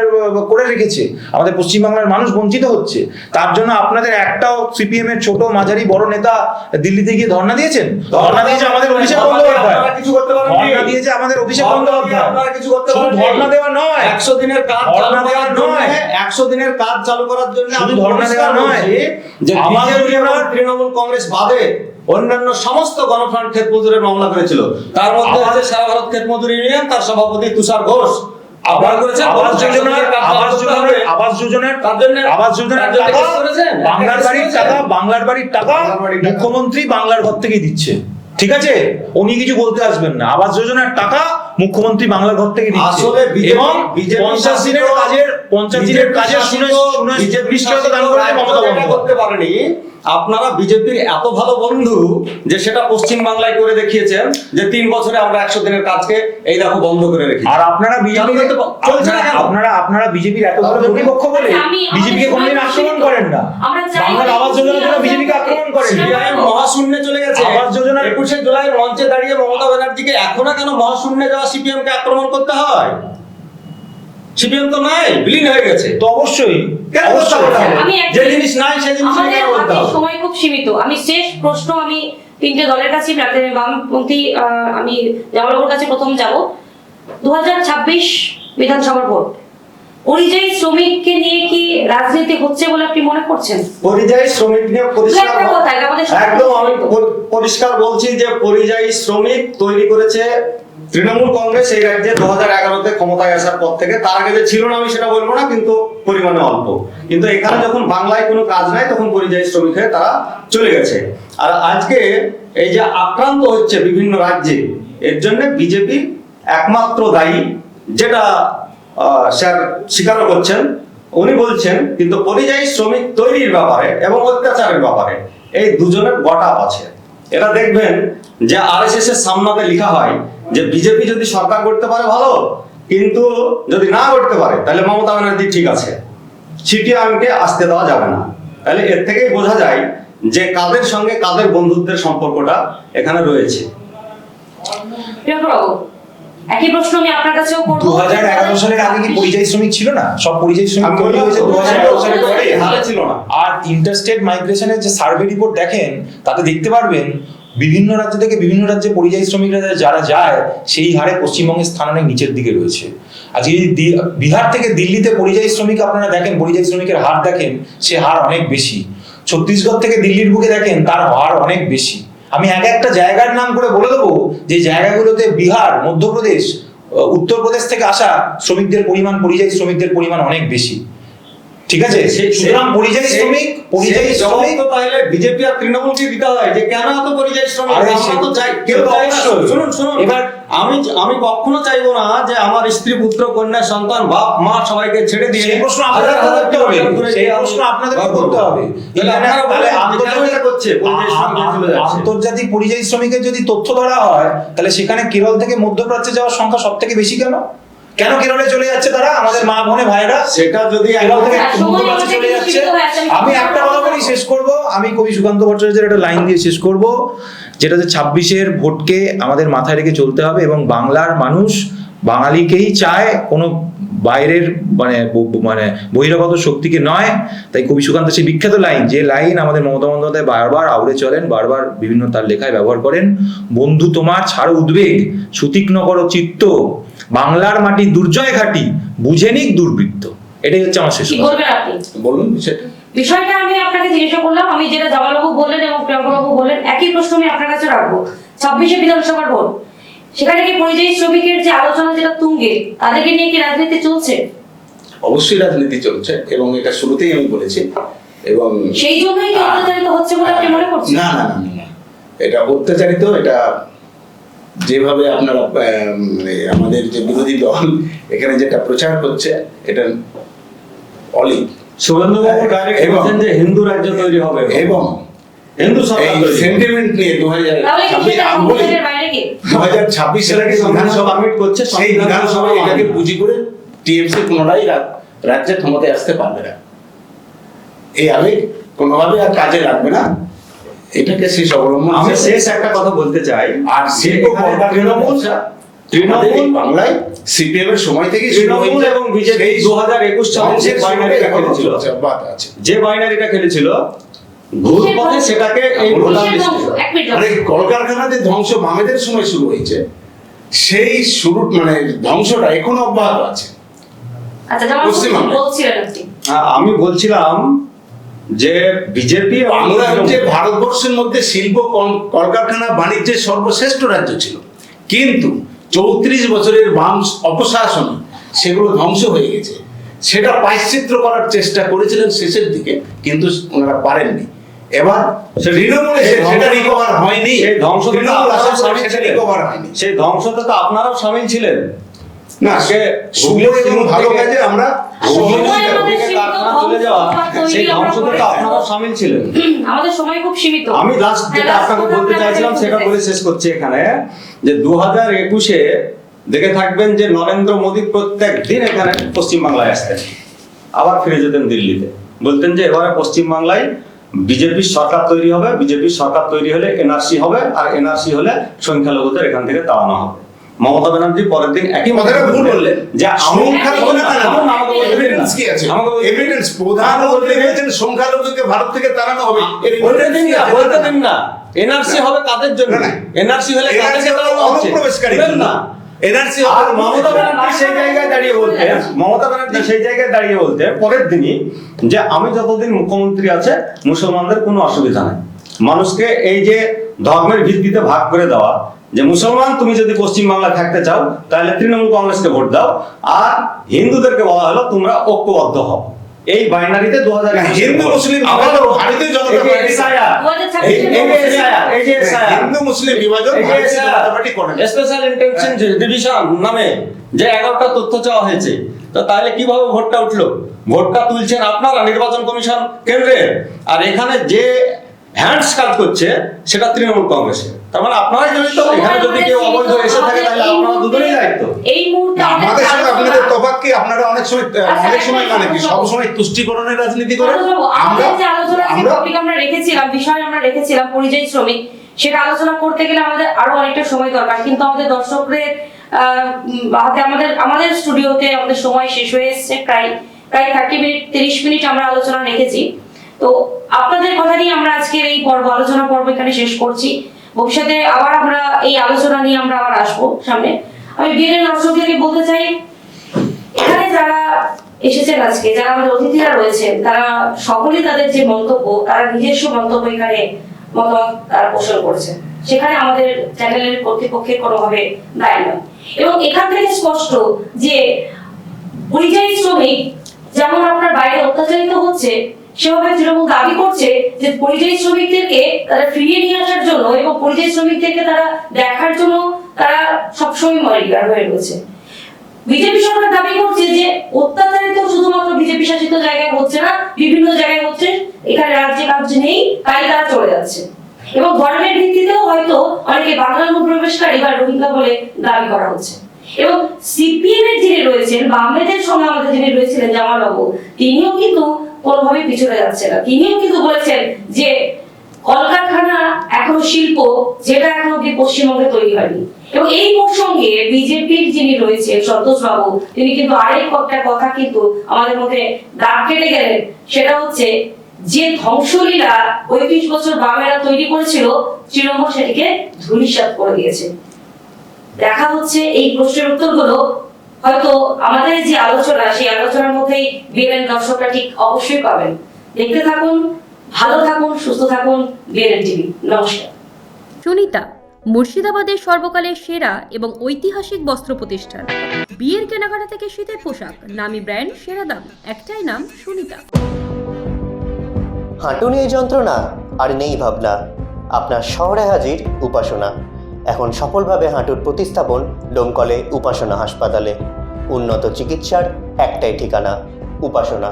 করে রেখেছে, আমাদের পশ্চিমবাংলার মানুষ বঞ্চিত হচ্ছে। তার জন্য আপনাদের একটাও সিপিএম এর ছোট মাঝারি বড় নেতা দিল্লিতে গিয়ে ধর্ণা দিয়েছেন? ধর্ণা দিয়েছে আমাদের অভিষেক বন্দ্যোপাধ্যায়, ধর্ণা দিয়েছে আমাদের অভিষেক বন্দ্যোপাধ্যায়। শুধু ধর্ণা দেওয়া নয়, 100 দিনের কাজ ধর্ণা দেওয়া নয়, 100 দিনের কাজ চালু করার জন্য শুধু ধর্ণা দেওয়া নয়, যে তৃণমূল কংগ্রেস বাদে অন্যান্য সমস্ত গণফ্রন্ট ক্ষেত মজুরের মামলা করেছিল। তার মধ্যে আছে সারা ভারত ক্ষেত মজুর ইউনিয়ন, তার সভাপতি তুষার ঘোষ। আবার করেছেন আবাস যোজনার টাকা, বাংলার বাড়ির টাকা মুখ্যমন্ত্রী বাংলার ঘর থেকেই দিচ্ছে। ঠিক আছে, উনি কিছু বলতে আসবেন না, আবাস যোজনার টাকা মুখ্যমন্ত্রী বাংলার ঘর থেকে দিচ্ছে। এবং 50 দিনের কাজের নিশ্চয়তা দান করেছে মমতা বন্দ্যোপাধ্যায়। করতে পারেনি। আপনারা বিজেপির এত ভালো বন্ধু যে সেটা পশ্চিম বাংলায় করে দেখিয়েছেন যে 3 বছরে আমরা 100 দিনের কাজকে এই দেখো বন্ধ করে রেখেছি। আর আপনারা বিজেপির এত বড় প্রতিপক্ষ বলে বিজেপিকে কোনদিন আক্রমণ করেন না। বাংলার আবাস যোজনার জন্য বিজেপিকে আক্রমণ করেন মহাশূন্যে চলে গেছে। আবাস যোজনা 21শে জুলাইয়ের মঞ্চে দাঁড়িয়ে মমতা ব্যানার্জিকে এখনো কেন মহাশূন্যে যাওয়া সিপিএম কে আক্রমণ করতে হয়? সিপিএম তো নাই, বিলীন হয়ে গেছে। তো অবশ্যই কেন করতে হবে? আমি যে জিনিস নাই সেই জিনিস আমাদের কেন করতে হাতে হবে? সময় খুব সীমিত। আমি শেষ প্রশ্ন আমি তিনটে দলের কাছে রাখতে বামপন্থী আমি জামালবাবুর কাছে প্রথম যাব। 2026 বিধানসভার ভোট, পরিযায়ী শ্রমিককে নিয়ে কি রাজনীতি হচ্ছে বলে আপনি মনে করছেন? পরিযায়ী শ্রমিক নিয়ে পরিষ্কার একটা কথা, এটা আমাদের একদম আমি পরিষ্কার বলছি যে পরিযায়ী শ্রমিক তৈরি করেছে তৃণমূল কংগ্রেস এই রাজ্যে 2011-তে ক্ষমতায় আসার পর থেকে। তার আগে যে ছিল না আমি সেটা বলবো না, কিন্তু পরিমাণে অল্প। কিন্তু এখানে যখন বাংলায় কোনো কাজ নাই তখন পরিযায়ী শ্রমিক হয়ে তারা চলে গেছে। আর আজকে এই যে আক্রান্ত হচ্ছে বিভিন্ন রাজ্যে, এর জন্য বিজেপি একমাত্র দায়ী, যেটা স্যার স্বীকারও করছেন, উনি বলছেন। কিন্তু পরিযায়ী শ্রমিক তৈরির ব্যাপারে এবং অত্যাচারের ব্যাপারে এই দুজনের গোটা আছে। এটা দেখবেন যে আরএসএস এর সামনাতে লেখা হয় যে বিজেপি যদি সরকার করতে পারে ভালো, কিন্তু যদি না করতে পারে তাহলে মমতা ব্যানার্জি ঠিক আছে, সিপিআইএমকে আসতে দেওয়া যাবে না। তাহলে এর থেকেই বোঝা যায় যে কাদের সঙ্গে কাদের বন্ধুত্বের সম্পর্কটা এখানে রয়েছে। প্রিয়ঙ্করবাবু, একই প্রশ্ন আমি আপনার কাছেও করব। 2011 সালের আগে কি পরিযায়ী শ্রমিক ছিল না? সব পরিযায়ী শ্রমিক তৈরি হয়েছে 2011 সালের পরে, হালে ছিল না। আর ইন্টারস্টেট মাইগ্রেশনের যে সার্ভে রিপোর্ট দেখেন, তাতে দেখতে পারবেন বিভিন্ন রাজ্য থেকে বিভিন্ন রাজ্যে পরিযায়ী শ্রমিকরা যারা যায় সেই হারে পশ্চিমবঙ্গের স্থান অনেক নিচের দিকে রয়েছে। আজকে যদি বিহার থেকে দিল্লিতে পরিযায়ী শ্রমিক আপনারা দেখেন, পরিযায়ী শ্রমিকের হার দেখেন, সে হার অনেক বেশি। ছত্তিশগড় থেকে দিল্লির বুকে দেখেন, তার হার অনেক বেশি। আমি একটা জায়গার নাম করে বলে দেবো যে জায়গাগুলোতে বিহার, মধ্যপ্রদেশ, উত্তরপ্রদেশ থেকে আসা শ্রমিকদের পরিমাণ, পরিযায়ী শ্রমিকদের পরিমাণ অনেক বেশি। ঠিক আছে, সুতরাং পরিযায়ী শ্রমিক তাহলে বিজেপি আর তৃণমূলকে দিতে হয় যে কেন এত পরিযায়ী শ্রমিক? আরে আমরা তো চাই, কেউ চাই না। শুনুন, এবার আমি কখনো চাইবো না যে আমার স্ত্রী, পুত্র, কন্যা, সন্তান, বাপ মা সবাইকে ছেড়ে দিয়ে সেই প্রশ্ন আপনাদের করতে হবে, সেই প্রশ্ন আপনাদের করতে হবে। আন্তর্জাতিক পরিযায়ী শ্রমিকের যদি তথ্য ধরা হয়, তাহলে সেখানে কেরল থেকে মধ্যপ্রাচ্যে যাওয়ার সংখ্যা সব থেকে বেশি। কেন কেরলে চলে যাচ্ছে তারা, আমাদের মা বোনে ভাইরা? সেটা যদি কেরল থেকে মধ্যপ্রাচ্যে চলে যাচ্ছে। আমি একটা কথা বলি, শেষ করব। আমি কবি সুকান্ত ভট্টাচার্যের একটা লাইন দিয়ে শেষ করব, যেটা হচ্ছে 26-এর ভোটকে আমাদের মাথায় রেখে চলতে হবে, এবং বাংলার মানুষ বাঙালিকেই চায়, কোনো বাইরের মানে বহিরাগত শক্তিকে নয়। তাই কবি সুকান্ত সেই বিখ্যাত লাইন, যে লাইন আমাদের মমতা বন্দ্যোপাধ্যায় বারবার আউড়ে চলেন, বারবার বিভিন্ন তার লেখায় ব্যবহার করেন, বন্ধু তোমার ছাড়ো উদ্বেগ, সুতীক্ষ্ণ করো চিত্ত, বাংলার মাটি দুর্জয় ঘাটি, বুঝে নিক দুর্বৃত্ত। এটাই হচ্ছে আমার শেষ কথা। বলুন সেটা। বিষয়টা আমি আপনাকে জিজ্ঞাসা করলাম, আমি যেটা জামালবাবু বললেন এবং প্রিয়ঙ্কবাবু বললেন, একই প্রশ্ন আমি আপনার কাছে রাখবো। 26-এ বিধানসভার ভোট, সেখানে কি পরিযায়ী শ্রমিকের যে আলোচনা যেটা তুঙ্গে, তাদেরকে নিয়ে কি রাজনীতি চলছে? অবশ্যই রাজনীতি চলছে, এবং এটা শুরুতেই আমি বলেছি। এবং সেই জন্যই কি অত্যাচারিত হচ্ছে বলে আপনি মনে করছেন? না, এটা অত্যাচারিত, এটা যেভাবে আপনারা মানে আমাদের যে বিরোধী দল এখানে যেটা প্রচার করছে, এটা অলিক। শুভেন্দুবাবু ডাইরেক্ট বলেছেন যে হিন্দু রাজ্য তৈরি হবে এবং হিন্দু সরকার তৈরি। সেন্টিমেন্ট নিয়ে 2026 সালে বিধানসভা করছে, সেই বিধানসভায় এটাকে পুঁজি করে টিএমসি পুনরায় রাজ্যে ক্ষমতায় আসতে পারবে না। এই আবেগ কোনোভাবে আর কাজে লাগবে না, এটাকে শেষ অবলম্বন। আমি শেষ একটা কথা বলতে চাই, আর শিল্প তৃণমূল বাংলায় সিপিএম এর সময় থেকে তৃণমূল এবং বিজেপি 2021 সালে যে বাইনারিটা খেলেছিল, যে বাইনারিটা খেলেছিল ভুল পথে, সেটাকে এই ভোটার আরে কলকারখানাতে ধ্বংস বামেদের সময় শুরু হয়েছে, সেই শুরু মানে ধ্বংসটা এখনো অব্যাহত আছে। আচ্ছা, জামালবাবু বলছিলেন আপনি। আমি বলছিলাম যে বিজেপি বাংলা হচ্ছে ভারতবর্ষের মধ্যে শিল্প কলকারখানা বাণিজ্যের সর্বশ্রেষ্ঠ রাজ্য ছিল, কিন্তু 34 বছরের বাম অপশাসন সেগুলো ধ্বংস হয়ে গেছে। সেটা পাশ্চিত্য করার চেষ্টা করেছিলেন শেষের দিকে, কিন্তু ওনারা পারেননি। এবার তৃণমূলে সেটা রিকভার হয়নি, সেই ধ্বংসটা রিকভার হয়নি। সেই ধ্বংসটা তো আপনারাও শামিল ছিলেন না। শুভ এবং ভালো কাজে আমরা কারখানা চলে যাওয়া, সেই ধ্বংসটা তো আপনারাও শামিল ছিলেন। আমাদের সময় খুব সীমিত। আমি লাস্ট যেটা আপনাকে বলতে চাইছিলাম সেটা বলে শেষ করছি এখানে, যে 2021-এ দেখে থাকবেন যে নরেন্দ্র মোদী প্রত্যেক দিন এখানে পশ্চিমবাংলায় আসতেন, আবার ফিরে যেতেন দিল্লিতে, বলতেন যে এবারে পশ্চিমবাংলায় বিজেপির সরকার তৈরি হবে, বিজেপির সরকার তৈরি হলে এনআরসি হবে, আর এনআরসি হলে সংখ্যালঘুদের এখান থেকে তাড়ানো হবে। মমতা ব্যানার্জি পরের দিন একই কথাটা ভুল বললেন। যে সংখ্যালঘু না, না, না, আমাকে বলতে দিন না। এভিডেন্স কি আছে? আমাকে বলতে দিন। এভিডেন্স প্রধান বলতে গেছেন সংখ্যালঘুকে ভারত থেকে তাড়ানো হবে। এর বলতে দিন না, evidence বলতে দিন না। এনআরসি হবে কাদের জন্য? না, না। এনআরসি হলে NRC কাদেরকে হলো তাড়ানো হচ্ছে? অনুপ্রবেশকারী। বলেন না। এনআরসি আর মমতা ব্যানার্জি সেই জায়গায় দাঁড়িয়ে বলতে, মমতা ব্যানার্জি সেই জায়গায় দাঁড়িয়ে বলতে পরের দিনই যে আমি যতদিন মুখ্যমন্ত্রী আছে মুসলমানদের কোনো অসুবিধা নাই। মানুষকে এই যে ধর্মের ভিত্তিতে ভাগ করে দেওয়া, যে মুসলমান তুমি যদি পশ্চিমবাংলায় থাকতে চাও তাহলে তৃণমূল কংগ্রেসকে ভোট দাও, আর হিন্দুদেরকে বলা হলো তোমরা ঐক্যবদ্ধ হও। এই বাইনারিতে 2000 হিন্দু মুসলিম আবারও ভারতীয় জনতা পার্টি হিন্দু মুসলিম বিভাজন ভারতীয় জনতা পার্টি করে না। স্পেশাল ইন্টেনশন ডিভিশন নামে যে 11টা তথ্য চাওয়া হয়েছে, তো তাহলে কিভাবে ভোটটা উঠলো? ভোটটা তুলছেন আপনারা নির্বাচন কমিশন কেন্দ্রে, আর এখানে যে হ্যান্ডস কাজ করছে সেটা তৃণমূল কংগ্রেসের। তার মানে আপনারাই জড়িত। এখানে যদি কেউ অবৈধ এসে থাকে তাহলে আপনারা দুজনেই দায়িত্ব। এই মুহূর্তে আমাদের সঙ্গে আপনাদের তফাৎ কি? আপনারা অনেক সময় মানে কি সব সময় তুষ্টিকরণের রাজনীতি করেন। আমরা যে আলোচনা টপিক আমরা রেখেছিলাম, বিষয় আমরা রেখেছিলাম পরিযায়ী শ্রমিক, সেটা আলোচনা করতে গেলে আমাদের আরো অনেকটা সময় দরকার, কিন্তু আমাদের দর্শকদের হাতে আমাদের স্টুডিওতে আমাদের সময় শেষ হয়ে এসেছে। প্রায় 30 মিনিট 30 মিনিট আমরা আলোচনা রেখেছি। তো আপনাদের কথা নিয়ে আমরা আজকের এই আলোচনা পর্ব এখানে শেষ করছি। ভবিষ্যতে আবার আমরা এই আলোচনা নিয়ে আমরা আবার আসবো সামনে। আমি বিএনএন দর্শকদেরকে বলতে চাই, এখানে যারা এসেছেন আজকে, যারা আমাদের অতিথিরা রয়েছেন, তারা সকলেই তাদের যে মন্তব্য, তারা নিজস্ব মন্তব্য এখানে মতামত তারা পোষণ করছে, সেখানে আমাদের চ্যানেলের কর্তৃপক্ষের কোনোভাবে দায় নয়। এবং এখান থেকে স্পষ্ট যে পরিযায়ী শ্রমিক যেমন আপনার বাইরে অত্যাচারিত হচ্ছে, সেভাবে তৃণমূল দাবি করছে যে পরিযায়ী শ্রমিকদেরকে তারা ফিরিয়ে নিয়ে আসার জন্য এবং পরিযায়ী শ্রমিকদেরকে তারা দেখার জন্য তারা সবসময় মরিগার হয়ে রয়েছে। বিজেপি সরকার দাবি করছে যে অত্যাচারিত শুধুমাত্র বিজেপি শাসিত জায়গায় হচ্ছে না, বিভিন্ন জায়গায় হচ্ছে, এখানে রাজ্যে কাজ নেই তাই তারা চলে যাচ্ছে। এবং ধর্মের ভিত্তিতেও হয়তো অনেকে বাংলার অনুপ্রবেশকারী বা রোহিঙ্গা বলে দাবি করা হচ্ছে। এবং সিপিএম এর যিনি রয়েছেন, বামেদের সঙ্গে আমাদের যিনি রয়েছিলেন জামাল বাবু, তিনিও কিন্তু কোনোভাবে পিছনে যাচ্ছে না। তিনিও কিন্তু বলেছেন যে কলকারখানা এখনো শিল্প, যেটা এখনো অব্দি পশ্চিমবঙ্গে তৈরি হয়নি। এবং এই প্রসঙ্গে বিজেপির যিনি রয়েছেন সন্তোষ বাবু, তিনি কিন্তু আরেক একটা কথা কিন্তু আমাদের মধ্যে দাগ কেটে গেলেন, সেটা হচ্ছে যে ধ্বংসলীলা 35 বছর বামেরা তৈরি করেছিল, তৃণমূল সেটিকে ধূলিসাৎ করে দিয়েছে। দেখা হচ্ছে এই প্রশ্নের উত্তরগুলো হয়তো আমাদের যে আলোচনা, সেই আলোচনার মধ্যেই বিএনএন দর্শকরা ঠিক অবশ্যই পাবেন। দেখতে থাকুন, ভালো থাকুন, সুস্থ থাকুন। BNN TV. নমস্কার। সুনিতা, মুর্শিদাবাদের সর্বকালের সেরা এবং ঐতিহাসিক বস্ত্র প্রতিষ্ঠান। বিয়ের কেনাকাটা থেকে শীতের পোশাক, নামি ব্র্যান্ড, সেরা দাম, একটাই নাম সুনিতা। হাঁটু নিয়ে যন্ত্রণা আর নেই ভাবনা, আপনার শহরে হাজির উপাসনা। এখন সফলভাবে হাঁটুর প্রতিস্থাপন ডোমকলে উপাসনা হাসপাতালে। উন্নত চিকিৎসার একটাই ঠিকানা, উপাসনা।